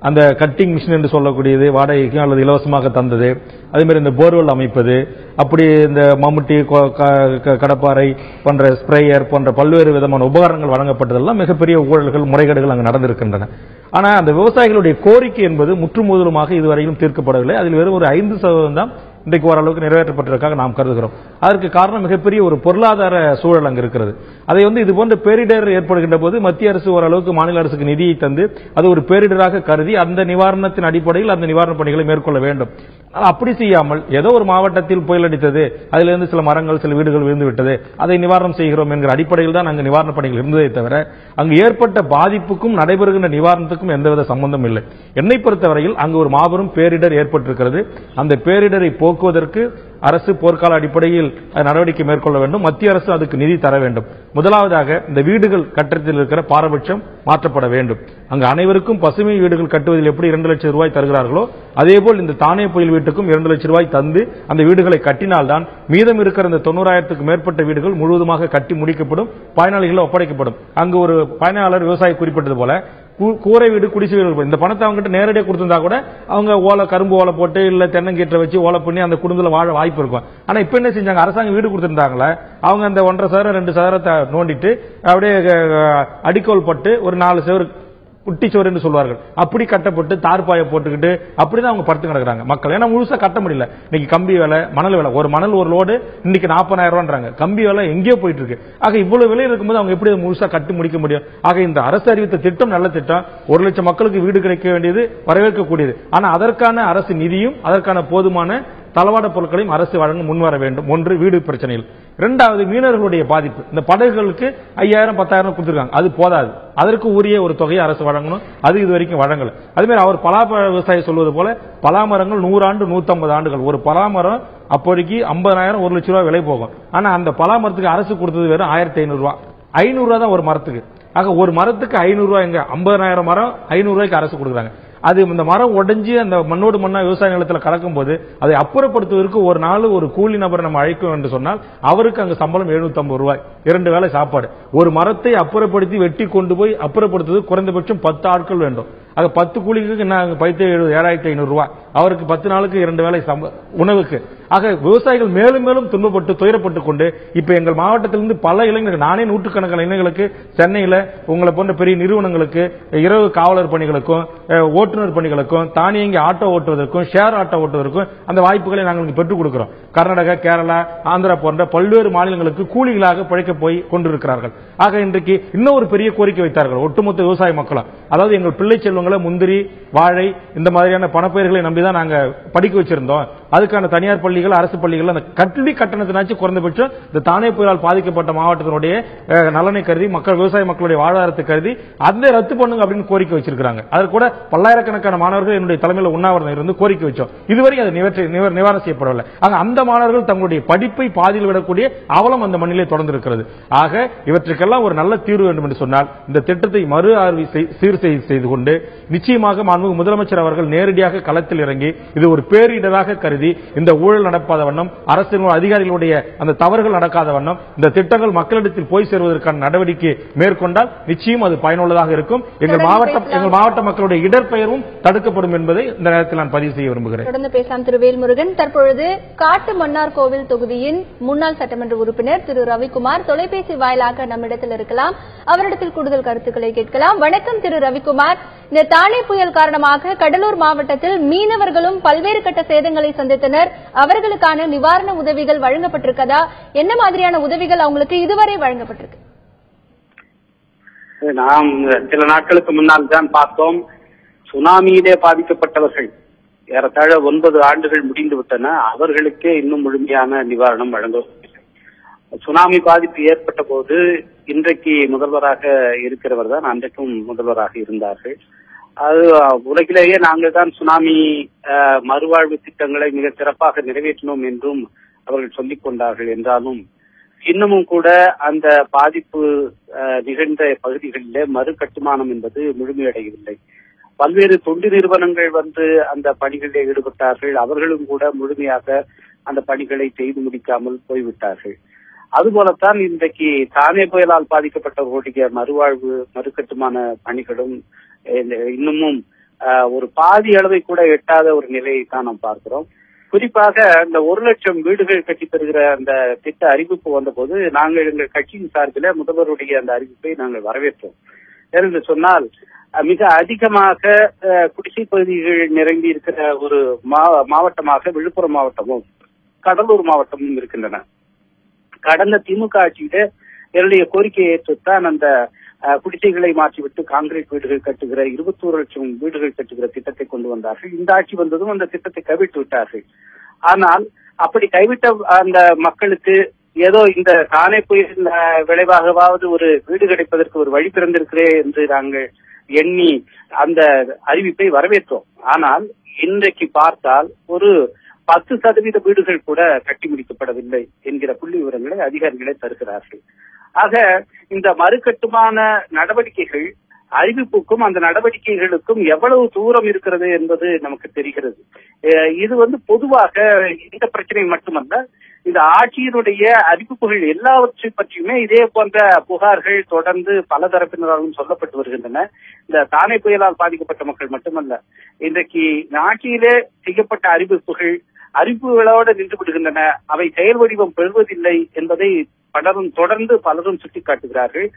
Speaker 3: அந்த கட்டிங் மிஷின் என்று சொல்லக்கூடியது வாடகைக்கும் அல்லது இலவசமாக தந்தது, அதே மாதிரி இந்த போர்வெல் அமைப்பது, அப்படி இந்த மம்முட்டி, கடப்பாறை போன்ற ஸ்ப்ரேயர் போன்ற பல்வேறு விதமான உபகரணங்கள் வழங்கப்பட்டதெல்லாம் மிகப்பெரிய ஊழல்கள், முறைகேடுகள் அங்கு நடந்திருக்கின்றன. ஆனா அந்த விவசாயிகளுடைய கோரிக்கை என்பது முற்றுமுதலுமாக இதுவரையிலும் தீர்க்கப்படவில்லை. அதில் வெறும் ஒரு 5% தான் இன்றைக்கு ஓரளவுக்கு நிறைவேற்றப்பட்டிருக்காக நாம் கருதுகிறோம். அதற்கு காரணம் மிகப்பெரிய ஒரு பொருளாதார சூழல் அங்கு இருக்கிறது. அதை வந்து இது போன்ற பேரிடர் ஏற்படுகின்ற போது மத்திய அரசு ஓரளவுக்கு மாநில அரசுக்கு நிதியை தந்து அது ஒரு பேரிடராக கருதி அந்த நிவாரணத்தின் அடிப்படையில் அந்த நிவாரண பணிகளை மேற்கொள்ள வேண்டும். அப்படி செய்யாமல் ஏதோ ஒரு மாவட்டத்தில் புயல் அடித்தது, அதிலிருந்து சில மரங்கள், சில வீடுகள் விழுந்து விட்டது, அதை நிவாரணம் செய்கிறோம் என்கிற அடிப்படையில் தான் அங்கு நிவாரண பணிகள் இருந்ததை தவிர அங்கு ஏற்பட்ட பாதிப்புக்கும் நடைபெறுகின்ற நிவாரணத்துக்கும் எந்தவித சம்பந்தம் இல்லை. என்னை பொறுத்தவரையில் அங்கு ஒரு மாபெரும் பேரிடர் ஏற்பட்டிருக்கிறது. அந்த பேரிடரை போக்குவதற்கு அரசு போர்க்கால அடிப்படையில் நடவடிக்கை மேற்கொள்ள வேண்டும். மத்திய அரசு அதுக்கு நிதி தர வேண்டும். முதலாவதாக இந்த வீடுகள் கட்டத்தில் இருக்கிற பாரபட்சம் மாற்றப்பட வேண்டும். அங்கு அனைவருக்கும் பசுமை வீடுகள் கட்டுவதில் எப்படி 2 லட்சம் ரூபாய் தருகிறார்களோ அதேபோல் இந்த தானே புயல் வீட்டுக்கும் 2 லட்சம் ரூபாய் தந்து அந்த வீடுகளை கட்டினால்தான் மீதம் இருக்கிற இந்த 90,000க்கும் மேற்பட்ட வீடுகள் முழுவதுமாக கட்டி முடிக்கப்படும், பயனாளிகள் ஒப்படைக்கப்படும். அங்கு ஒரு பயனாளர் விவசாயி குறிப்பிட்டது போல கூரை வீடு, குடிசை வீடு, இந்த பணத்தை அவங்க நேரடியாக கொடுத்திருந்தா கூட அவங்க கரும்பு ஓலை போட்டு இல்ல தென்னங்கீற்றை வச்சு ஓலை பண்ணி அந்த குடும்பத்தில் வாழ வாய்ப்பு இருக்கும். ஆனா இப்ப என்ன செஞ்சாங்க, அரசாங்கம் வீடு கொடுத்திருந்தாங்களே அவங்க அந்த 1.5 2 சதுரத்தை நோண்டிட்டு அப்படியே அடிக்கோல் பட்டு ஒரு 4 செவரு குட்டிச்சோறு என்று சொல்வார்கள் அப்படி கட்டப்பட்டு தார்பாயை போட்டுக்கிட்டு அப்படிதான் அவங்க படுத்து கிடக்குறாங்க மக்கள். ஏன்னா முழுசா கட்ட முடியல. இன்னைக்கு கம்பி விலை, மணல் விலை, ஒரு மணல் ஒரு லோடு இன்னைக்கு 40,000 ரூபான்றாங்க. கம்பி விலை எங்கேயோ போயிட்டு இருக்கு. ஆக இவ்வளவு விலை இருக்கும்போது அவங்க எப்படி முழுசா கட்டி முடிக்க முடியும்? ஆக இந்த அரசு அறிவித்த திட்டம் நல்ல திட்டம். 1 லட்சம் மக்களுக்கு வீடு கிடைக்க வேண்டியது வரவேற்கக்கூடியது. ஆனா அதற்கான அரசு நிதியும் அதற்கான போதுமான தளவாட பொருட்களையும் அரசு வழங்க முன்வர வேண்டும். ஒன்று, வீடு பிரச்சனையில். 2வது, மீனவர்களுடைய பாதிப்பு. இந்த படகுகளுக்கு 5,000 10,000 கொடுத்திருக்காங்க, அது போதாது. அதற்கு உரிய ஒரு தொகையை அரசு வழங்கணும். அது இதுவரைக்கும் வழங்கல. அதே மாதிரி அவர் பலாப்பழ விவசாயி சொல்வது போல பலாமரங்கள் 100 ஆண்டு 150 ஆண்டுகள். ஒரு பலாமரம் அப்போதைக்கு 50,000 1 லட்சம் ரூபாய் விலை போகும். ஆனா அந்த பலாமரத்துக்கு அரசு கொடுத்தது வெறும் 1,500 ரூபாய். 500 ரூபாய் தான் ஒரு மரத்துக்கு. ஆக ஒரு மரத்துக்கு 500 ரூபாய், எங்க 50,000 மரம் 500 ரூபாய்க்கு அரசு கொடுக்குறாங்க. அது இந்த மரம் உடைஞ்சு அந்த மண்ணோடு மண்ணா விவசாய நிலத்தில் கலக்கும் போது அதை அப்புறப்படுத்துவதற்கு ஒரு நாள் ஒரு கூலி நபர் நம்ம அழைக்கும் என்று சொன்னால் அவருக்கு அங்க சம்பளம் 750 ரூபாய், 2 வேளை சாப்பாடு. ஒரு மரத்தை அப்புறப்படுத்தி வெட்டி கொண்டு போய் அப்புறப்படுத்துவது குறைந்தபட்சம் 10 ஆட்கள் வேண்டும். ஆக 10 கூலிக்கு நான் 7,500 ரூபாய், அவருக்கு 10 நாளுக்கு 2 வேளை உணவுக்கு. ஆக விவசாயிகள் மேலும் மேலும் துன்பப்பட்டு துயரப்பட்டுக் கொண்டு இப்ப எங்கள் மாவட்டத்திலிருந்து பல இளைஞர்கள், நானே நூற்றுக்கணக்கான இளைஞர்களுக்கு சென்னையில உங்களை போன்ற பெரிய நிறுவனங்களுக்கு இரவு காவலர் பணிகளுக்கும் ஓட்டுநர் பணிகளுக்கும் தானியங்கி ஆட்டோ ஓட்டுவதற்கும் ஷேர் ஆட்டோ ஓட்டுவதற்கும் அந்த வாய்ப்புகளை நாங்கள் பெற்றுக் கொடுக்கிறோம். கர்நாடகா, கேரளா, ஆந்திரா போன்ற பல்வேறு மாநிலங்களுக்கு கூலிகளாக பிழைக்க போய் கொண்டிருக்கிறார்கள். ஆக இன்றைக்கு இன்னும் ஒரு பெரிய கோரிக்கை வைத்தார்கள் ஒட்டுமொத்த விவசாய மக்களும். அதாவது எங்கள் பிள்ளை செல்வங்களை முந்திரி வாழை இந்த மாதிரியான பணப்பயிர்களை நம்பிதான் நாங்க படிக்க வச்சிருந்தோம். அதுக்கான தனியார் பள்ளிகள், அரசு பள்ளிகள் அந்த கல்வி கட்டணத்தினாச்சும் குறைந்தபட்சம் இந்த தானே புயலால் பாதிக்கப்பட்ட மாவட்டத்தினுடைய நலனை கருதி, விவசாய மக்களுடைய வாழ்வாதாரத்தை கருதி அதை ரத்து பண்ணுங்க அப்படின்னு கோரிக்கை வச்சிருக்காங்க. அது கூட பல்லாயிரக்கணக்கான மாணவர்கள் என்னுடைய தலைமையில் உண்ணாவிரதம் இருந்து கோரிக்கை வச்சோம். இதுவரை அது நிவாரணம் செய்யப்படவில்லை. அந்த மாணவர்கள் தங்களுடைய படிப்பை பாதியில் விடக்கூடிய அவலம் அந்த மண்ணிலே தொடர்ந்து இருக்கிறது. ஆக இவற்றுக்கெல்லாம் ஒரு நல்ல தீர்வு வேண்டும் என்று சொன்னால் இந்த திட்டத்தை மறு ஆய்வு சீர் செய்து கொண்டு நிச்சயமாக மாண்புமிகு முதலமைச்சர் அவர்கள் நேரடியாக களத்தில் இறங்கி இது ஒரு பேரிடராக கருதி இந்த ஊழல் நடப்பாத வண்ணம், அரசு அதிகாரிகளுடைய அந்த தவறுகள் நடக்காத வண்ணம் இந்த திட்டங்கள் மக்களிடத்தில் போய் சேர்வதற்கான நடவடிக்கை மேற்கொண்டால் நிச்சயம் அது பயனுள்ளதாக இருக்கும். எங்கள் மாவட்ட மக்களுடைய இடர்பெயர்வும் தடுக்கப்படும் என்பதை இந்த நேரத்தில் நான் பதிவு செய்ய விரும்புகிறேன்.
Speaker 1: தொடர்ந்து பேசாம் திரு வேல்முருகன். தற்பொழுது காட்டு மன்னார் கோவில் தொகுதியின் முன்னாள் சட்டமன்ற உறுப்பினர் திரு ரவிக்குமார் தொலைபேசி வாயிலாக நம்மிடத்தில் இருக்கலாம். அவரிடத்தில் கூடுதல் கருத்துக்களை கேட்கலாம். வணக்கம் திரு ரவிக்குமார். இந்த தானே புயல் காரணமாக கடலூர் மாவட்டத்தில் மீனவர்களும் பல்வேறு கட்ட சேதங்களை சந்தித்தனர். அவர்களுக்கான நிவாரண உதவிகள் வழங்கப்பட்டிருக்கதா? என்ன மாதிரியான உதவிகள் அவங்களுக்கு இதுவரை வழங்கப்பட்டிருக்கு?
Speaker 8: நாம் சில நாட்களுக்கு முன்னால் தான் பார்த்தோம். சுனாமியிலே பாதிக்கப்பட்டவர்கள் ஏறத்தாழ 9 ஆண்டுகள் முடிந்து விட்டன. அவர்களுக்கே இன்னும் முழுமையான நிவாரணம் வழங்கவில்லை. சுனாமி பாதிப்பு ஏற்பட்ட போது இன்றைக்கு முதல்வராக இருக்கிறவர் தான் அன்றைக்கும் முதல்வராக இருந்தார்கள். அது உலகிலேயே நாங்கள் தான் சுனாமி மறுவாழ்வு திட்டங்களை மிக சிறப்பாக நிறைவேற்றினோம் என்றும் அவர்கள் சொல்லிக் கொண்டார்கள். என்றாலும் இன்னமும் கூட அந்த பாதிப்பு நிகழ்ந்த பகுதிகளிலே மறு கட்டுமானம் என்பது முழுமையடையவில்லை. பல்வேறு தொண்டு நிறுவனங்கள் வந்து அந்த பணிகளில் ஈடுபட்டார்கள். அவர்களும் கூட முழுமையாக அந்த பணிகளை செய்து முடிக்காமல் போய்விட்டார்கள். அதுபோலத்தான் இன்றைக்கு தானே புயலால் பாதிக்கப்பட்டவர்களுடைய மறுவாழ்வு மறுகட்டுமான பணிகளும் இன்னமும் ஒரு பாதி அளவை கூட எட்டாத ஒரு நிலையை தான் நாம் பார்க்கிறோம். குறிப்பாக இந்த 1 லட்சம் வீடுகள் கட்டித் தருகிற அந்த திட்ட அறிவிப்பு வந்தபோது நாங்கள் எங்கள் கட்சியின் சார்பில் முதல்வருடைய அந்த அறிவிப்பை நாங்கள் வரவேற்றோம். ஏனென்று சொன்னால் மிக அதிகமாக குடிசை பகுதிகள் நிரம்பி இருக்கிற ஒரு மாவட்டமாக விழுப்புரம் மாவட்டமும் கடலூர் மாவட்டமும் இருக்கின்றன. கடந்த திமுக ஆட்சியில என்னுடைய கோரிக்கையை ஏற்றுத்தான் அந்த குடிசைகளை மாற்றிவிட்டு கான்கிரீட் வீடுகள் கட்டுகிற 21 லட்சம் வீடுகள் கட்டுகிற திட்டத்தை கொண்டு வந்தார்கள். இந்த ஆட்சி வந்ததும் அந்த திட்டத்தை கைவிட்டு விட்டார்கள். ஆனால் அப்படி கைவிட்ட அந்த மக்களுக்கு ஏதோ இந்த தானே புயல் விளைவாகவாவது ஒரு வீடு கிடைப்பதற்கு ஒரு வழி பிறந்திருக்கிறே என்று நாங்கள் எண்ணி அந்த அறிவிப்பை வரவேற்றோம். ஆனால் இன்றைக்கு பார்த்தால் ஒரு 10% வீடுகள் கூட கட்டி முடிக்கப்படவில்லை என்கிற புள்ளி விவரங்களை அதிகாரிகளே தருகிறார்கள். ஆக இந்த மறுகட்டுமான நடவடிக்கைகள் அறிவிப்புக்கும் அந்த நடவடிக்கைகளுக்கும் எவ்வளவு தூரம் இருக்கிறது என்பது நமக்கு தெரிகிறது. இது பொதுவாக இந்த பிரச்சனை மட்டுமல்ல, இந்த ஆட்சியினுடைய அறிவிப்புகள் எல்லாவற்றை பற்றியுமே இதே போன்ற புகார்கள் தொடர்ந்து பல தரப்பினராலும் சொல்லப்பட்டு வருகின்றன. இந்த தானே புயலால் பாதிக்கப்பட்ட மக்கள் மட்டுமல்ல, இன்றைக்கு ஆட்சியிலே செய்யப்பட்ட அறிவிப்புகளோடு நின்று விடுகின்றன. அவை செயல் வடிவம் பெறுவதில்லை என்பதை பலரும் சுட்டிக்காட்டுகிறார்கள்.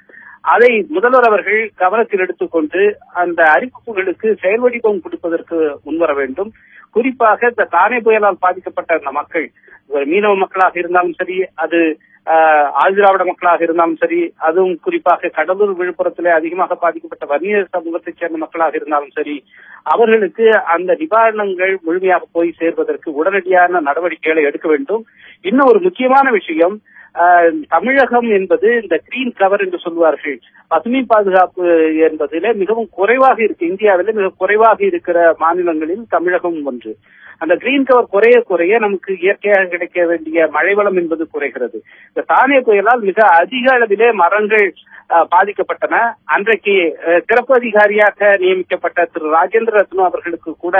Speaker 8: அதை முதல்வர் அவர்கள் கவனத்தில் எடுத்துக்கொண்டு அந்த அறிவிப்புகளுக்கு செயல் வடிவம் கொடுப்பதற்கு முன்வர வேண்டும். குறிப்பாக இந்த தானே புயலால் பாதிக்கப்பட்ட அந்த மக்கள் மீனவ மக்களாக இருந்தாலும் சரி, அது ஆதிதிராவிட மக்களாக இருந்தாலும் சரி, அதுவும் குறிப்பாக கடலூர் விழுப்புரத்திலே அதிகமாக பாதிக்கப்பட்ட வன்னியர் சமூகத்தைச் சேர்ந்த மக்களாக இருந்தாலும் சரி, அவர்களுக்கு அந்த நிவாரணங்கள் முழுமையாக போய் சேர்வதற்கு உடனடியான நடவடிக்கைகளை எடுக்க வேண்டும். இன்னும் ஒரு முக்கியமான விஷயம், தமிழகம் என்பது இந்த கிரீன் கவர் என்று சொல்வார்கள், பசுமை பாதுகாப்பு என்பதிலே மிகவும் குறைவாக இருக்கு. இந்தியாவிலே மிக குறைவாக இருக்கிற மாநிலங்களில் தமிழகம் ஒன்று. அந்த கிரீன் கவர் குறைய குறைய நமக்கு இயற்கையாக கிடைக்க வேண்டிய மழை வளம் என்பது குறைகிறது. இந்த தானே புயலால் மிக அதிக அளவிலே மரங்கள் பாதிக்கப்பட்டன. அன்றைக்கு சிறப்பு அதிகாரியாக நியமிக்கப்பட்ட திரு ராஜேந்திர ரத்னு அவர்களுக்கு கூட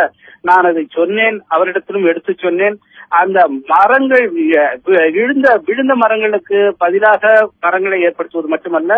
Speaker 8: நான் அதை சொன்னேன், அவரிடத்திலும் எடுத்து சொன்னேன். அந்த மரங்கள் விழுந்த மரங்களுக்கு பதிலாக மரங்களை ஏற்படுத்துவது மட்டுமல்ல,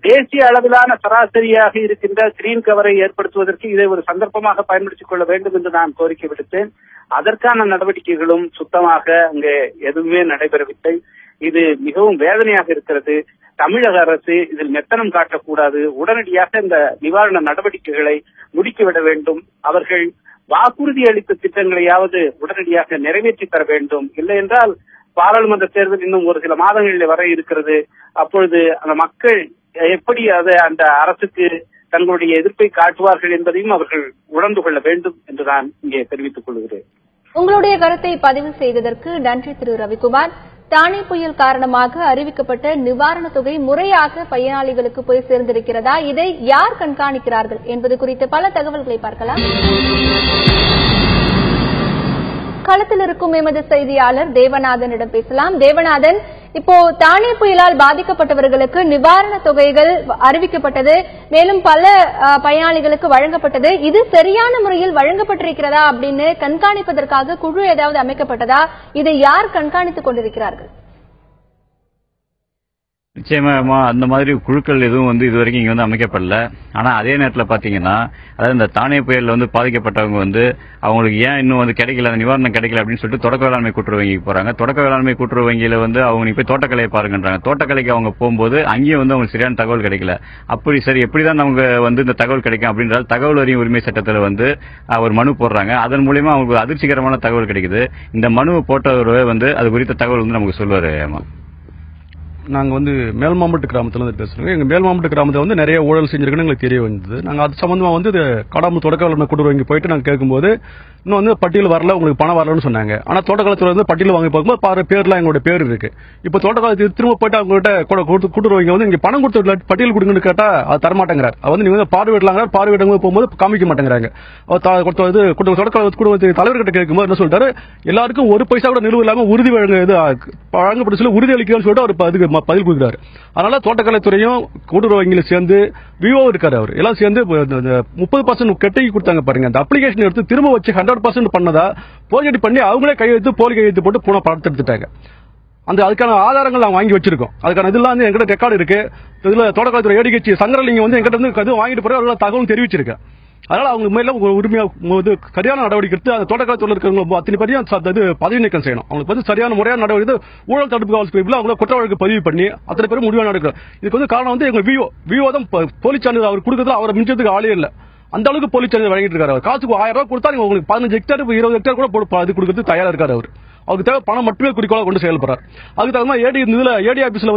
Speaker 8: தேசிய அளவிலான சராசரியாக இருக்கின்ற கிரீன் கவரை ஏற்படுத்துவதற்கு இதை ஒரு சந்தர்ப்பமாக பயன்படுத்திக் கொள்ள வேண்டும் என்று நான் கோரிக்கை விடுத்தேன். அதற்கான நடவடிக்கைகளும் சுத்தமாக அங்கே எதுவுமே நடைபெறவில்லை. இது மிகவும் வேதனையாக இருக்கிறது. தமிழக அரசு இதில் மெத்தனம் காட்டக்கூடாது. உடனடியாக இந்த நிவாரண நடவடிக்கைகளை முடுக்கிவிட வேண்டும். அவர்கள் வாக்குறுதி அளித்த திட்டங்களையாவது உடனடியாக நிறைவேற்றி தர வேண்டும். இல்லை என்றால் பாராளுமன்ற தேர்தல் இன்னும் ஒரு சில மாதங்களில் வர இருக்கிறது. அப்பொழுது அந்த மக்கள் எப்படி அந்த அரசுக்கு தங்களுடைய எதிர்ப்பை காட்டுவார்கள் என்பதையும் அவர்கள் உணர்ந்து கொள்ள வேண்டும் என்று நான் இங்கே தெரிவித்துக் கொள்கிறேன்.
Speaker 1: உங்களுடைய கருத்தை பதிவு செய்ததற்கு நன்றி திரு ரவிக்குமார். தானே புயல் காரணமாக அறிவிக்கப்பட்ட நிவாரண தொகை முறையாக பயனாளிகளுக்கு போய் சேர்ந்திருக்கிறதா, இதை யார் கண்காணிக்கிறார்கள் என்பது குறித்த பல தகவல்களை பார்க்கலாம். களத்தில் இருக்கும் எமது செய்தியாளர் தேவநாதனிடம் பேசலாம். தேவநாதன், இப்போ தானே புயலால் பாதிக்கப்பட்டவர்களுக்கு நிவாரண தொகைகள் அறிவிக்கப்பட்டது, மேலும் பல பயனாளிகளுக்கு வழங்கப்பட்டது. இது சரியான முறையில் வழங்கப்பட்டிருக்கிறதா அப்படின்னு கண்காணிப்பதற்காக குழு ஏதாவது அமைக்கப்பட்டதா? இதை யார் கண்காணித்துக் கொண்டிருக்கிறார்கள்?
Speaker 2: நிச்சயமா அந்த மாதிரி குழுக்கள் எதுவும் இதுவரைக்கும் இங்க அமைக்கப்படல. ஆனா அதே நேரத்தில் பாத்தீங்கன்னா, அதாவது இந்த தானே புயல்ல பாதிக்கப்பட்டவங்க அவங்களுக்கு ஏன் இன்னும் கிடைக்கல, அந்த நிவாரணம் கிடைக்கல அப்படின்னு சொல்லிட்டு தொடக்க வேளாண்மை கூட்டுறவு வங்கிக்கு போறாங்க. தொடக்க வேளாண்மை கூட்டுறவு வங்கியில அவங்க போய் தோட்டக்கலையை பாருங்கன்றாங்க. தோட்டக்கலைக்கு அவங்க போகும்போது அங்கேயும் அவங்களுக்கு சரியான தகவல் கிடைக்கல. அப்படி சரி எப்படிதான் அவங்க இந்த தகவல் கிடைக்கும் அப்படின்றால் தகவல் அறியும் உரிமை சட்டத்தில் ஒரு மனு போடுறாங்க. அதன் மூலியமா அவங்களுக்கு அதிர்ச்சிகரமான தகவல் கிடைக்குது. இந்த மனுவை போட்டவரே அது குறித்த தகவல் நமக்கு சொல்லுவாரு.
Speaker 9: நாங்க மேல்மாம்பட்டு கிராமத்துல இருந்து பேசுறோம். எங்க மேல்மாம்பட்டு கிராமத்துல நிறைய ஊழல் செஞ்சிருக்குன்னு எங்களுக்கு தெரிய வந்தது. நாங்க அது சம்பந்தமா கடாம்பு தொடக்க வேளாண்மை கூட்டுறவு வங்கி போயிட்டு நாங்க கேட்கும்போது இன்னும் பட்டியல் வரல, உங்களுக்கு பணம் வரலன்னு சொன்னாங்க. ஆனா தோட்டக்காலத்துல பட்டியல் வாங்கி பார்க்கும்போது பேர்லாம் எங்களோட பேர் இருக்கு. இப்ப தோட்டக்காலத்துக்கு திரும்ப போயிட்டு அவங்ககிட்ட கூட்டுறவு வங்கி இங்க பணம் கொடுத்து பட்டியல் கொடுங்கன்னு கேட்டா அது தரமாட்டேங்கிறார். அது நீங்க பார்வையிடலாங்க, பார்வையிடும் போகும்போது காமிக்க மாட்டேங்கிறாங்க. தொடக்க தலைவர்கிட்ட கேட்கும்போது என்ன சொல்லிட்டாரு, எல்லாருக்கும் ஒரு பைசா கூட நிலுவை இல்லாம உறுதி வழங்கப்பட்ட சொல்லி உறுதி அளிக்கணும்னு சொல்லிட்டு அவர் அதுக்கு பதில் கொடுக்கிறாரு. அதனால தோட்டக்கலைத்துறையும் கூட்டுறவு வங்கியில சேர்ந்து விவோ இருக்காரு, அவர் எல்லாம் சேர்ந்து 30% கெட்டி கொடுத்தாங்க பாருங்க. அந்த அப்ளிகேஷன் எடுத்து திரும்ப வச்சு 100% பண்ணதா போர்ஜரி பண்ணி அவங்களே கையெழுத்து போலி கையெழுத்து போட்டு பூனை பணத்தை எடுத்துட்டாங்க. அதுக்கான ஆதாரங்கள் நாங்க வாங்கி வச்சிருக்கோம். அதுக்கான இதெல்லாம் எங்கிட்ட ரெக்கார்டு இருக்கு. இதுல தோட்டக்கலைத்துறை ஏடிகட்சி சங்கரலிங்கம் எங்கிட்ட வாங்கிட்டு போற அவர்கள தகவல் தெரிவிச்சிருக்கேன். அதனால அவங்க மேல உரிமையா சரியான நடவடிக்கை எடுத்து அந்த தோட்டக்காலத்தில் இருக்கிறவங்க அத்தனை பேரையும் பதவி நீக்கம் செய்யணும். அவங்களுக்கு சரியான முறையான நடவடிக்கை ஊழல் தடுப்பு காவல் பிரிவில் அவங்கள குற்ற வழக்கு பதிவு பண்ணி அத்தனை பேரும் முடிவாக நடக்கும். இதுக்கு காரணம் எங்க விவோ தான் போலீஸ் சான்றிதழ் அவர் கொடுக்கறதுல அவரை மிஞ்சதுக்கு ஆளே இல்லை. அந்த அளவுக்கு போலீஸ் சார்ஜ் வழங்கிட்டு இருக்காரு. அவர் காசுக்கு 1000 ரூபாய் கொடுத்தா உங்களுக்கு 15 ஹெக்டேர் 20 ஹெக்டேர் கூட அது கொடுக்கறது தயாரா இருக்காரு. அவருக்கு தேவை பணம் மட்டுமே குறிக்கோளா கொண்டு செயல்படுறாரு. அதுக்கு தகுந்த ஏடி ஆபீஸ்ல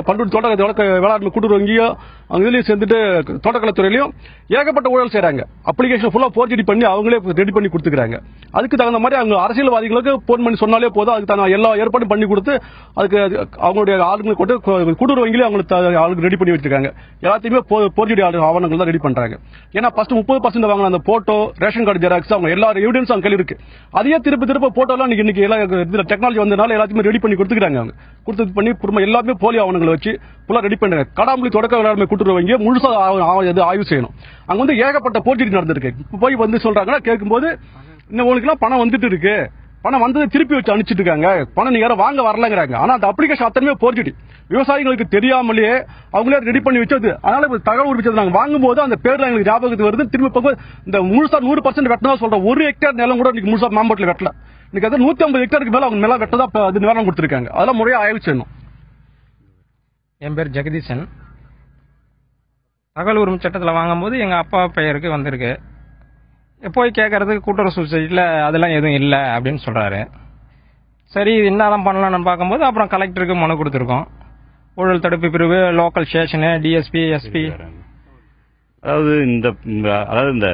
Speaker 9: பண்ருட்டி தோட்ட வேளாண்மை கூட்டுறவு வங்கியோ அவங்க இதுலயும் சேர்ந்துட்டு தோட்டக்கலைத்துறையிலையும் ஏகப்பட்ட ஊழல் செய்யறாங்க. அப்ளிகேஷன் ஃபுல்லா போர்ஜரி பண்ணி அவங்களே ரெடி பண்ணி கொடுத்துக்கிறாங்க. அதுக்கு தகுந்த மாதிரி அவங்க அரசியல்வாதிகளுக்கு போன் பண்ணி சொன்னாலே போதும், அதுக்கு தகுந்த எல்லா ஏற்பாடும் பண்ணி கொடுத்து அதுக்கு அவங்களுடைய ஆளுங்களை கொண்டு கூட்டுறவு வங்கியிலே அவங்களுக்கு ரெடி பண்ணி வச்சிருக்காங்க. எல்லாத்தையுமே போர்ஜரி ஆவணங்கள் தான் ரெடி பண்றாங்க. ஏன்னா ஃபர்ஸ்ட் 30% வாங்கின அந்த போட்டோ ரேஷன் கார்டு ஜெராக்ஸ் அவங்க எல்லா எவிடன்ஸ் அவங்க கையில் இருக்கு. அதையே திரும்ப போட்டோலாம் இன்னைக்கு எல்லாம் டெக்னாலஜி வந்தனால எல்லாத்தையுமே ரெடி பண்ணி கொடுத்துக்கிறாங்க. அவங்க கொடுத்து பண்ணி எல்லாமே போலி ஆவணங்களை வச்சு ஃபுல்லா ரெடி பண்றாங்க. கடாம்புலி தொடக்க வேளாண்மை கூட்டுறவு வங்கியை முழுசா ஆய்வு செய்யணும். அங்க ஏகப்பட்ட போர்ஜரி நடந்திருக்கு. போய் சொல்றாங்கன்னா கேட்கும்போது உங்களுக்கு எல்லாம் பணம் வந்துட்டு இருக்கு, பணம் வந்ததை திருப்பி வச்சு அனுப்பிச்சிட்டு இருக்காங்க, பணம் நீங்க யாரும் வாங்க வரலங்கிறாங்க. ஆனா அந்த அப்ளிகேஷன் அத்தனையுமே போர்ஜரி. விவசாயிகளுக்கு தெரியாமலேயே அவங்களே ரெடி பண்ணி வச்சது. அதனால தகவல் உரிமைச்சது நாங்க வாங்கும்போது அந்த பேர்ல எங்களுக்கு ஞாபகத்துக்கு வருது. திரும்ப இந்த முழுசா 100% வெட்டணும் சொல்ற 1 ஹெக்டேர் நிலம் கூட இன்னைக்கு முழுசா மாம்பட்டில் வெட்டல. இன்னைக்கு 150 ஹெக்டருக்கு மேல அவங்க மேல வெட்டதா அது நிவாரணம் கொடுத்திருக்காங்க. அதெல்லாம் முறையா ஆய்வு செய்யணும்.
Speaker 10: என் பேர் ஜெகதீசன். தகவல் உரிமை சட்டத்தில் வாங்கும்போது எங்கள் அப்பா பெயருக்கு வந்திருக்கு. போய் கேட்கறதுக்கு கூட்டுறவு சொசைட்டியில் அதெல்லாம் எதுவும் இல்லை அப்படின்னு சொல்கிறாரு. சரி என்னதான் பண்ணலாம்னு பார்க்கும்போது அப்புறம் கலெக்டருக்கு மனு கொடுத்துருக்கோம். ஊழல் தடுப்பு பிரிவு, லோக்கல் ஸ்டேஷனு, டிஎஸ்பி, எஸ்பி.
Speaker 2: அதாவது இந்த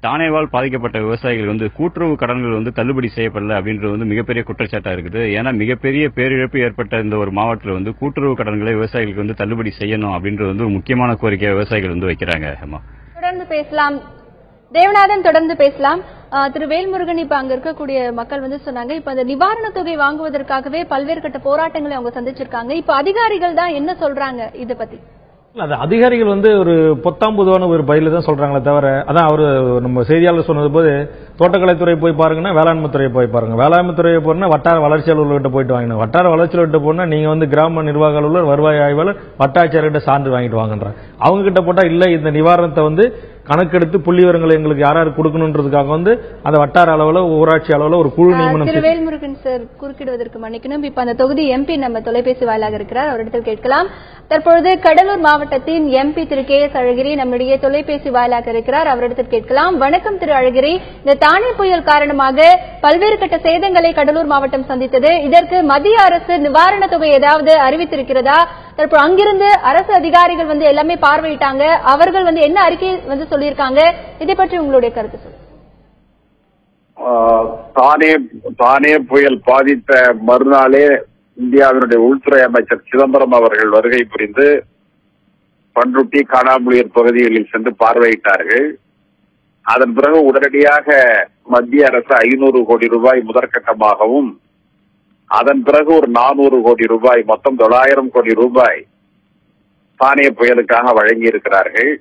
Speaker 2: தானேவால் பாதிக்கப்பட்ட விவசாயிகள் கூட்டுறவு கடன்கள் தள்ளுபடி செய்யப்படல அப்படின்றது மிகப்பெரிய குற்றச்சாட்டா இருக்குது. ஏன்னா மிகப்பெரிய பேரிழப்பு ஏற்பட்ட இந்த ஒரு மாவட்டத்தில் கூட்டுறவு கடன்களை விவசாயிகளுக்கு தள்ளுபடி செய்யணும் அப்படின்றது ஒரு முக்கியமான கோரிக்கையை விவசாயிகள் வைக்கிறாங்க.
Speaker 1: தொடர்ந்து பேசலாம் தேவநாதன், தொடர்ந்து பேசலாம். திரு வேல்முருகன், இப்ப அங்க இருக்கக்கூடிய மக்கள் சொன்னாங்க, இப்ப அந்த நிவாரண தொகை வாங்குவதற்காகவே பல்வேறு கட்ட போராட்டங்களை அவங்க சந்திச்சிருக்காங்க. இப்ப அதிகாரிகள் தான் என்ன சொல்றாங்க இதை பத்தி?
Speaker 3: அது அதிகாரிகள் ஒரு பொத்தாம்புதுவான ஒரு பதில தான் சொல்றாங்களே தவிர, அதான் அவரு நம்ம செய்தியாளர் சொன்னது போது தோட்டக்கலைத்துறை போய் பாருங்கன்னா வேளாண்மை துறையை போய் பாருங்க, வேளாண்மை துறையை போனா வட்டார வளர்ச்சி அலுவலர்கிட்ட போயிட்டு வாங்கணும், வட்டார வளர்ச்சி அலுவலர்கிட்ட போனா நீங்க கிராம நிர்வாக அலுவலர், வருவாய் ஆய்வாளர், வட்டாட்சியர்கிட்ட சான்று வாங்கிட்டு வாங்கன்றாங்க. அவங்க கிட்ட போட்டா இல்ல இந்த நிவாரணத்தை கணக்கெடுத்து புள்ளி விவரங்களை எங்களுக்கு யாராரு கொடுக்கணும்ன்றதுக்காக அந்த வட்டார அளவுல ஊராட்சி அளவுல ஒரு குழு நியமனம்.
Speaker 1: திரு வேல்முருகன் சார், குறுக்கிடுவதற்கு மன்னிக்கணும். இப்ப அந்த தொகுதி எம்பி நம்ம தொலைபேசி வாயிலாக இருக்கிறார், அவரிடத்தில் கேட்கலாம். தற்பொழுது கடலூர் மாவட்டத்தின் எம்பி திரு KS அழகிரி நம்முடைய தொலைபேசி வாயிலாக இருக்கிறார், அவரிடத்தில் கேட்கலாம். வணக்கம் திரு அழகிரி. இந்த தானே புயல் காரணமாக பல்வேறு கட்ட சேதங்களை கடலூர் மாவட்டம் சந்தித்தது. இதற்கு மத்திய அரசு நிவாரண தொகை ஏதாவது அறிவித்திருக்கிறதா? இப்போ அங்கிருந்து அரசு அதிகாரிகள் வந்து எல்லாமே பார்வையிட்டாங்க. அவர்கள் வந்து என்ன அறிக்கை வந்து சொல்லியிருக்காங்க, இதை பற்றி உங்களுடைய கருத்து சொல்லுங்க.
Speaker 11: தானே புயல் பாதித்த மறுநாளே இந்தியாவினுடைய உள்துறை அமைச்சர் சிதம்பரம் அவர்கள் வருகை புரிந்து பண்ருட்டி, காணாமுளியர் பகுதிகளில் சென்று பார்வையிட்டார்கள். அதன் பிறகு உடனடியாக மத்திய அரசு 500 கோடி ரூபாய் முதற்கட்டமாகவும், அதன் பிறகு ஒரு 400 கோடி ரூபாய், மொத்தம் 900 கோடி ரூபாய் தானே புயலுக்காக வழங்கி இருக்கிறார்கள்.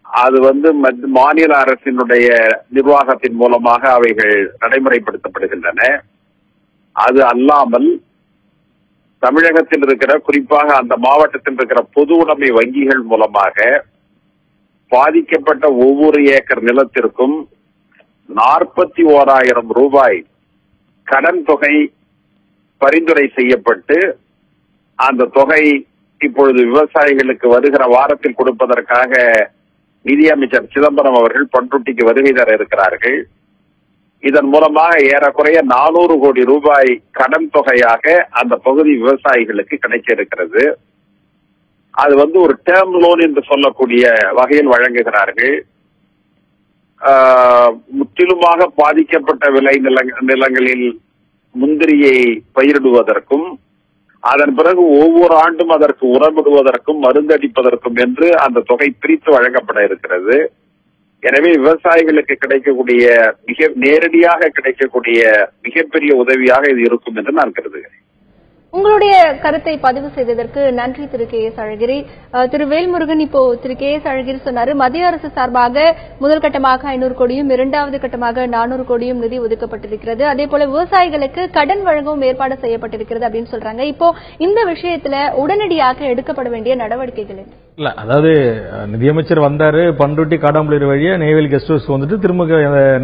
Speaker 11: அது வந்து மாநில அரசினுடைய நிர்வாகத்தின் மூலமாக அவைகள் நடைமுறைப்படுத்தப்படுகின்றன. அது அல்லாமல் தமிழகத்தில் இருக்கிற, குறிப்பாக அந்த மாவட்டத்தில் இருக்கிற பொது உடைமை வங்கிகள் மூலமாக பாதிக்கப்பட்ட ஒவ்வொரு ஏக்கர் நிலத்திற்கும் 41,000 ரூபாய் கடன் தொகை பரிந்துரை செய்யப்பட்டு, அந்த தொகை இப்பொழுது விவசாயிகளுக்கு வருகிற வாரத்தில் கொடுப்பதற்காக நிதியமைச்சர் சிதம்பரம் அவர்கள் பண்ருட்டிக்கு வருகை தர இருக்கிறார்கள். இதன் மூலமாக ஏறக்குறைய 400 கோடி ரூபாய் கடன் தொகையாக அந்த பகுதி விவசாயிகளுக்கு கிடைக்க இருக்கிறது. அது வந்து ஒரு டேர்ம் லோன் என்று சொல்லக்கூடிய வகையில் வழங்குகிறார்கள். முற்றிலுமாக பாதிக்கப்பட்ட விளை நிலங்களில் முந்திரியை பயிரிடுவதற்கும், அதன் பிறகு ஒவ்வொரு ஆண்டும் அதற்கு உரமிடுவதற்கும், மருந்தடிப்பதற்கும் என்று அந்த தொகை பிரித்து வழங்கப்பட இருக்கிறது. எனவே விவசாயிகளுக்கு கிடைக்கக்கூடிய நேரடியாக கிடைக்கக்கூடிய மிகப்பெரிய உதவியாக இது இருக்கும் என்று நான் கருதுகிறேன்.
Speaker 1: உங்களுடைய கருத்தை பதிவு செய்ததற்கு நன்றி திரு கே எஸ் அழகிரி. திரு வேல்முருகன், இப்போ திரு கே எஸ் அழகிரி சொன்னாரு, மத்திய அரசு சார்பாக முதல் கட்டமாக 500 கோடியும், இரண்டாவது கட்டமாக 400 கோடியும் நிதி ஒதுக்கப்பட்டிருக்கிறது. அதே போல விவசாயிகளுக்கு கடன் வழங்கவும் ஏற்பாடு செய்யப்பட்டிருக்கிறது அப்படின்னு சொல்றாங்க. இப்போ இந்த விஷயத்துல உடனடியாக எடுக்கப்பட வேண்டிய நடவடிக்கைகள் என்ன?
Speaker 3: இல்ல, அதாவது நிதியமைச்சர் வந்தாரு, பண்ருட்டி காடாம்புளியர் வழியா நெய்வேலி கெஸ்ட் ஹவுஸ் வந்துட்டு திரும்ப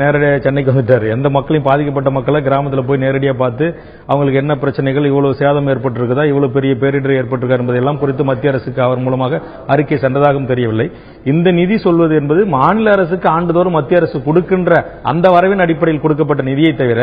Speaker 3: நேரடியாக சென்னைக்கு வந்துட்டாரு. எந்த மக்களையும், பாதிக்கப்பட்ட மக்களை கிராமத்துல போய் நேரடியா பார்த்து அவங்களுக்கு என்ன பிரச்சனைகள், இவ்வளவு சேதம் ஏற்பட்டிருக்குதா, இவ்வளவு பெரிய பேரிடர் ஏற்பட்டிருக்கா என்பதெல்லாம் குறித்து மத்திய அரசுக்கு அவர் மூலமாக அறிக்கை சென்றதாகவும் தெரியவில்லை. இந்த நிதி சொல்வது என்பது மாநில அரசுக்கு ஆண்டுதோறும் மத்திய அரசு கொடுக்கின்ற அந்த வரவின் அடிப்படையில் கொடுக்கப்பட்ட நிதியை தவிர,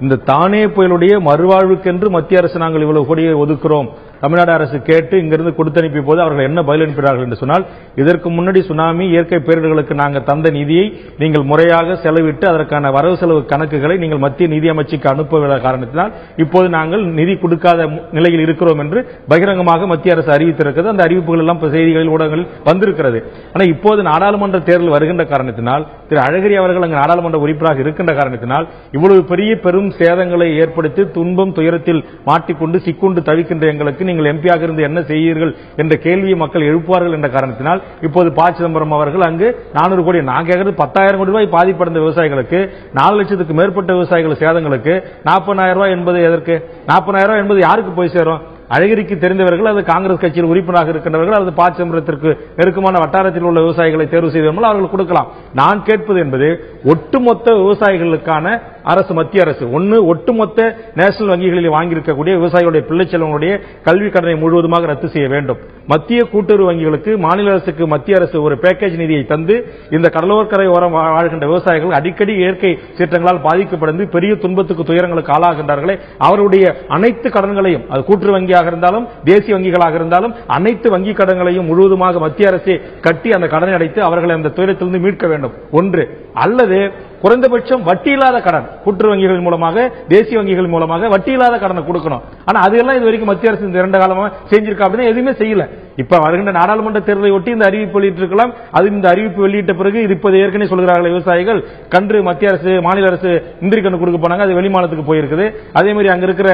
Speaker 3: இந்த தானே புயலுடைய மறுவாழ்வுக்கென்று மத்திய அரசு நாங்கள் இவ்வளவு கோடியை ஒதுக்குறோம், தமிழ்நாடு அரசு கேட்டு இங்கிருந்து கொடுத்தனுப்பிய போது அவர்கள் என்ன பதில் அனுப்பினார்கள் என்று சொன்னால், இதற்கு முன்னாடி சுனாமி, இயற்கை பேரிடர்களுக்கு நாங்கள் தந்த நிதியை நீங்கள் முறையாக செலவிட்டு அதற்கான வரவு செலவு கணக்குகளை நீங்கள் மத்திய நிதி அமைச்சுக்கு அனுப்ப காரணத்தினால் இப்போது நாங்கள் நிதி கொடுக்காத நிலையில் இருக்கிறோம் என்று பகிரங்கமாக மத்திய அரசு அறிவித்திருக்கிறது. அந்த அறிவிப்புகள் எல்லாம் செய்திகளில், ஊடகங்களில் வந்திருக்கிறது. ஆனால் இப்போது நாடாளுமன்ற தேர்தல் வருகின்ற காரணத்தினால், திரு அழகிரி அவர்கள் அங்கு நாடாளுமன்ற உறுப்பினராக இருக்கின்ற காரணத்தினால் இவ்வளவு பெரிய பெரும் சேதங்களை ஏற்படுத்தி துன்பம் துயரத்தில் மாட்டிக்கொண்டு சிக்குண்டு தவிக்கின்ற எங்களுக்கு நீங்கள் எம்பியாக இருந்து என்ன செய்வீர்கள் என்ற கேள்வியை மக்கள் எழுப்புவார்கள் என்ற காரணத்தினால் இப்போது ப. சிதம்பரம் அவர்கள் அங்கு 400 கோடி, நான் கேட்கிறது 10,000 கோடி ரூபாய் பாதிப்படைந்த விவசாயிகளுக்கு, 4 லட்சத்துக்கு மேற்பட்ட விவசாயிகள் சேதங்களுக்கு 40,000 ரூபாய் என்பது எதற்கு? 40,000 ரூபாய் என்பது யாருக்கு போய் சேரும்? அழகிரிக்கு தெரிந்தவர்கள், அது காங்கிரஸ் கட்சியில் உறுப்பினராக இருக்கின்றவர்கள், அல்லது ப. சிதம்பரத்திற்கு நெருக்கமான வட்டாரத்தில் உள்ள விவசாயிகளை தேர்வு செய்தவர்கள் அவர்கள் கொடுக்கலாம். நான் கேட்பது என்பது ஒட்டுமொத்த விவசாயிகளுக்கான அரசு, மத்திய அரசு ஒட்டுமொத்த நேஷனல் வங்கிகளில் வாங்கியிருக்கக்கூடிய விவசாயிகளுடைய பிள்ளைச்செல்வங்களுடைய கல்வி கடனை முழுவதுமாக ரத்து செய்ய வேண்டும். மத்திய கூட்டுறவு வங்கிகளுக்கு மாநில அரசுக்கு மத்திய அரசு ஒரு பேக்கேஜ் நிதியை தந்து இந்த கடலோரக்கரை ஓரம் வாழ்கின்ற விவசாயிகள் அடிக்கடி இயற்கை சீற்றங்களால் பாதிக்கப்பட்டு பெரிய துன்பத்துக்கு, துயரங்களுக்கு ஆளாகின்றார்களே, அவருடைய அனைத்து கடன்களையும், அது கூட்டுறவு வங்கியாக இருந்தாலும் தேசிய வங்கிகளாக இருந்தாலும் அனைத்து வங்கி கடன்களையும் முழுவதுமாக மத்திய அரசே கட்டி அந்த கடனை அடைத்து அவர்களை அந்த துயரத்திலிருந்து மீட்க வேண்டும். ஒன்று, அல்லது குறைந்தபட்சம் வட்டி இல்லாத கடன் கூட்டுறவு வங்கிகள் மூலமாக, தேசிய வங்கிகள் மூலமாக வட்டி இல்லாத கடனை கொடுக்கணும். ஆனா அதெல்லாம் இது வரைக்கும் மத்திய அரசு இந்த 2 காலமா செஞ்சிருக்கா அப்படின்னா எதுவுமே செய்யல. இப்ப வருகின்ற நாடாளுமன்ற தேர்தலை ஒட்டி இந்த அறிவிப்பு வெளியிட்டிருக்கலாம். அது இந்த அறிவிப்பு வெளியிட்ட பிறகு இது இப்போது ஏற்கனவே சொல்கிறார்கள் விவசாயிகள், கன்று மத்திய அரசு, மாநில அரசு முந்திரி கன்று கொடுக்க போனாங்க, அது வெளிமாநிலத்துக்கு போயிருக்குது. அதே மாதிரி அங்க இருக்கிற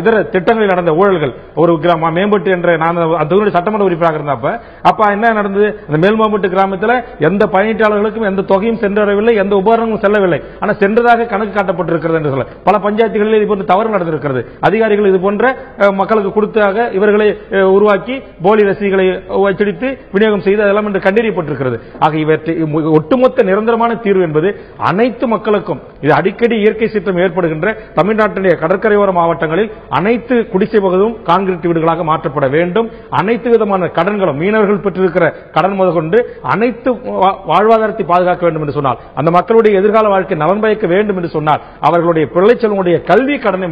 Speaker 3: இதர திட்டங்களில் நடந்த ஊழல்கள், ஒரு மேம்பட்டு என்ற நான் அந்த சட்டமன்ற உறுப்பினராக இருந்தப்ப அப்ப என்ன நடந்தது? அந்த மேல்மாம்பட்டு கிராமத்தில் எந்த பயணீட்டாளர்களுக்கும் எந்த தொகையும் சென்றடையவில்லை, எந்த உபகரணங்களும் செல்லவில்லை. ஆனால் சென்றதாக கணக்கு காட்டப்பட்டிருக்கிறது என்று சொல்ல பல பஞ்சாயத்துகளில் இது போன்ற தவறு நடந்திருக்கிறது. அதிகாரிகள் இது போன்ற மக்களுக்கு கொடுத்தாக இவர்களை உருவாக்கி போலி ரசீதுகளை அச்சடித்து விநியோகம் செய்து அதெல்லாம் என்று கண்டறியப்பட்டிருக்கிறது. ஆக இவற்றை ஒட்டுமொத்த நிரந்தரமான தீர்வு என்பது அனைத்து மக்களுக்கும், இது அடிக்கடி இயற்கை சீற்றம் ஏற்படுகின்ற தமிழ்நாட்டினுடைய கடற்கரையோர மாவட்டங்களில் அனைத்து குடிசை பகுதியும் கான்கிரீட் வீடுகளாக மாற்றப்பட வேண்டும். அனைத்து விதமான கடன்களும் மீனவர்கள் பெற்றிருக்கிற கடன் முதற்கொண்டு அனைத்து வாழ்வாதாரத்தை பாதுகாக்க வேண்டும் என்று சொன்னால், அந்த மக்களுடைய எதிர்கால வாழ்க்கை நலன் பயக்க வேண்டும் என்று சொன்னால், அவர்களுடைய பிள்ளை செல்வங்களுடைய கல்வி கடனை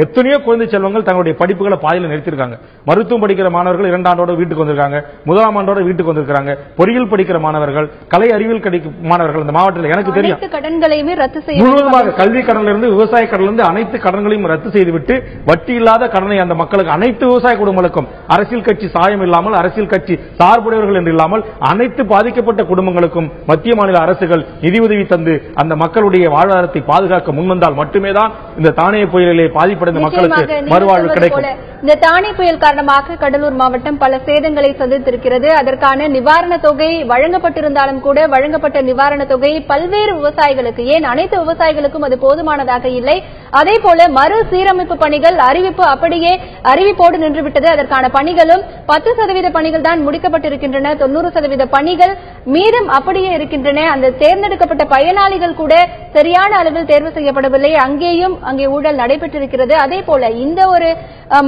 Speaker 3: எத்தனையோ குழந்தை செல்வங்கள் தங்களுடைய படிப்புகளை பாதியில் நிறுத்திருக்காங்க. மருத்துவம் படிக்கிற மாணவர்கள் 2 ஆண்டோட வீட்டுக்கு வந்திருக்காங்க, 1ஆம் ஆண்டோட வீட்டுக்கு வந்திருக்காங்க. பொறியியல் படிக்கிற மாணவர்கள், கலை அறிவியல் மாணவர்கள் இந்த மாவட்டத்தில் எனக்கு தெரியும்
Speaker 1: கடன்களையுமே ரத்து செய்ய
Speaker 3: முழுவதுமாக கல்வி கடனிலிருந்து விவசாய கடனிலிருந்து அனைத்து கடன்களையும் ரத்து செய்துவிட்டு வட்டி இல்லாத கடனை அந்த மக்களுக்கு, அனைத்து விவசாய குடும்பங்களுக்கும், அரசியல் கட்சி சாயம் இல்லாமல், அரசியல் கட்சி சார்புடையவர்கள் என்று இல்லாமல் அனைத்து பாதிக்கப்பட்ட குடும்பங்களுக்கும் மத்திய மாநில அரசுகள் நிதியுதவி தந்து அந்த மக்களுடைய வாழ்வாதாரத்தை பாதுகாக்க முன்வந்தால் மட்டுமே தான் இந்த தானே புயலிலே பாதிப்படைந்த மக்களுக்கு மறுவாழ்வு கிடைக்கும்.
Speaker 1: இந்த தானே புயல் காரணமாக கடலூர் மாவட்டம் பல சேதங்களை சந்தித்திருக்கிறது. அதற்கான நிவாரண தொகை வழங்கப்பட்டிருந்தாலும் கூட வழங்கப்பட்ட நிவாரண தொகை பல்வேறு விவசாயிகளுக்கு, ஏன் அனைத்து விவசாயிகளுக்கும் அது போதுமானதாக இல்லை. அதே போல மறுசீரமைப்பு பணிகள் அறிவிப்பு அப்படியே அறிவிப்போடு நின்றுவிட்டது. அதற்கான பணிகளும் 10% பணிகள் தான் முடிக்கப்பட்டிருக்கின்றன. 90% பணிகள் மீதம் அப்படியே இருக்கின்றன. அந்த தேர்ந்தெடுக்கப்பட்ட பயனாளிகள் கூட சரியான அளவில் தேர்வு செய்யப்படவில்லை. அங்கே ஊழல் நடைபெற்றிருக்கிறது. அதே போல இந்த ஒரு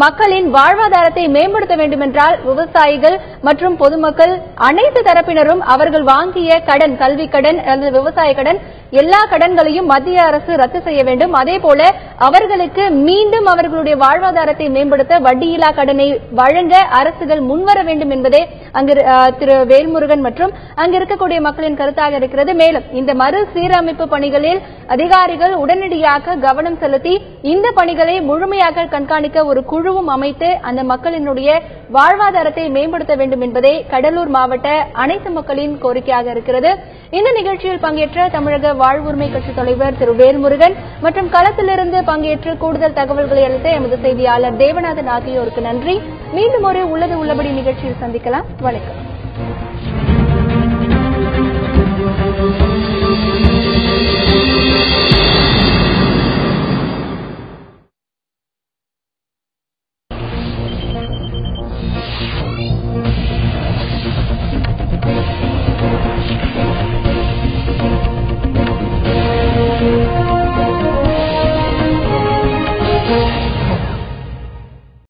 Speaker 1: மக்களின் வாழ்வாதாரத்தை மேம்படுத்த வேண்டும் என்றால் விவசாயிகள் மற்றும் பொதுமக்கள் அனைத்து தரப்பினரும் அவர்கள் வாங்கிய கடன், கல்வி கடன் அல்லது விவசாய கடன், எல்லா கடன்களையும் மத்திய அரசு ரத்து செய்ய வேண்டும். அதே போல அவர்களுக்கு மீண்டும் அவர்களுடைய வாழ்வாதாரத்தை மேம்படுத்த வட்டியில்லா கடனை வழங்க அரசுகள் முன்வர வேண்டும் என்பதே அங்கு திரு வேல்முருகன் மற்றும் அங்கு இருக்கக்கூடிய மக்களின் கருத்தாக இருக்கிறது. மேலும் இந்த மறுசீரமைப்பு பணிகளில் அதிகாரிகள் உடனடியாக கவனம் செலுத்தி இந்த பணிகளை முழுமையாக கண்காணிக்க ஒரு குழுவும் அமைத்து அந்த மக்களினுடைய வாழ்வாதாரத்தை மேம்படுத்த வேண்டும் என்பதே கடலூர் மாவட்ட அனைத்து மக்களின் கோரிக்கையாக இருக்கிறது. இந்த நிகழ்ச்சியில் பங்கேற்ற தமிழக வாழ்வுரிமை கட்சி தலைவர் திரு வேல்முருகன் மற்றும் களத்திலிருந்து பங்கேற்று கூடுதல் தகவல்களை அளித்த எமது செய்தியாளர் தேவநாதன் ஆகியோருக்கு நன்றி. மீண்டும் ஒரு உள்ளது உள்ளபடி நிகழ்ச்சியில் சந்திக்கலாம். வணக்கம்.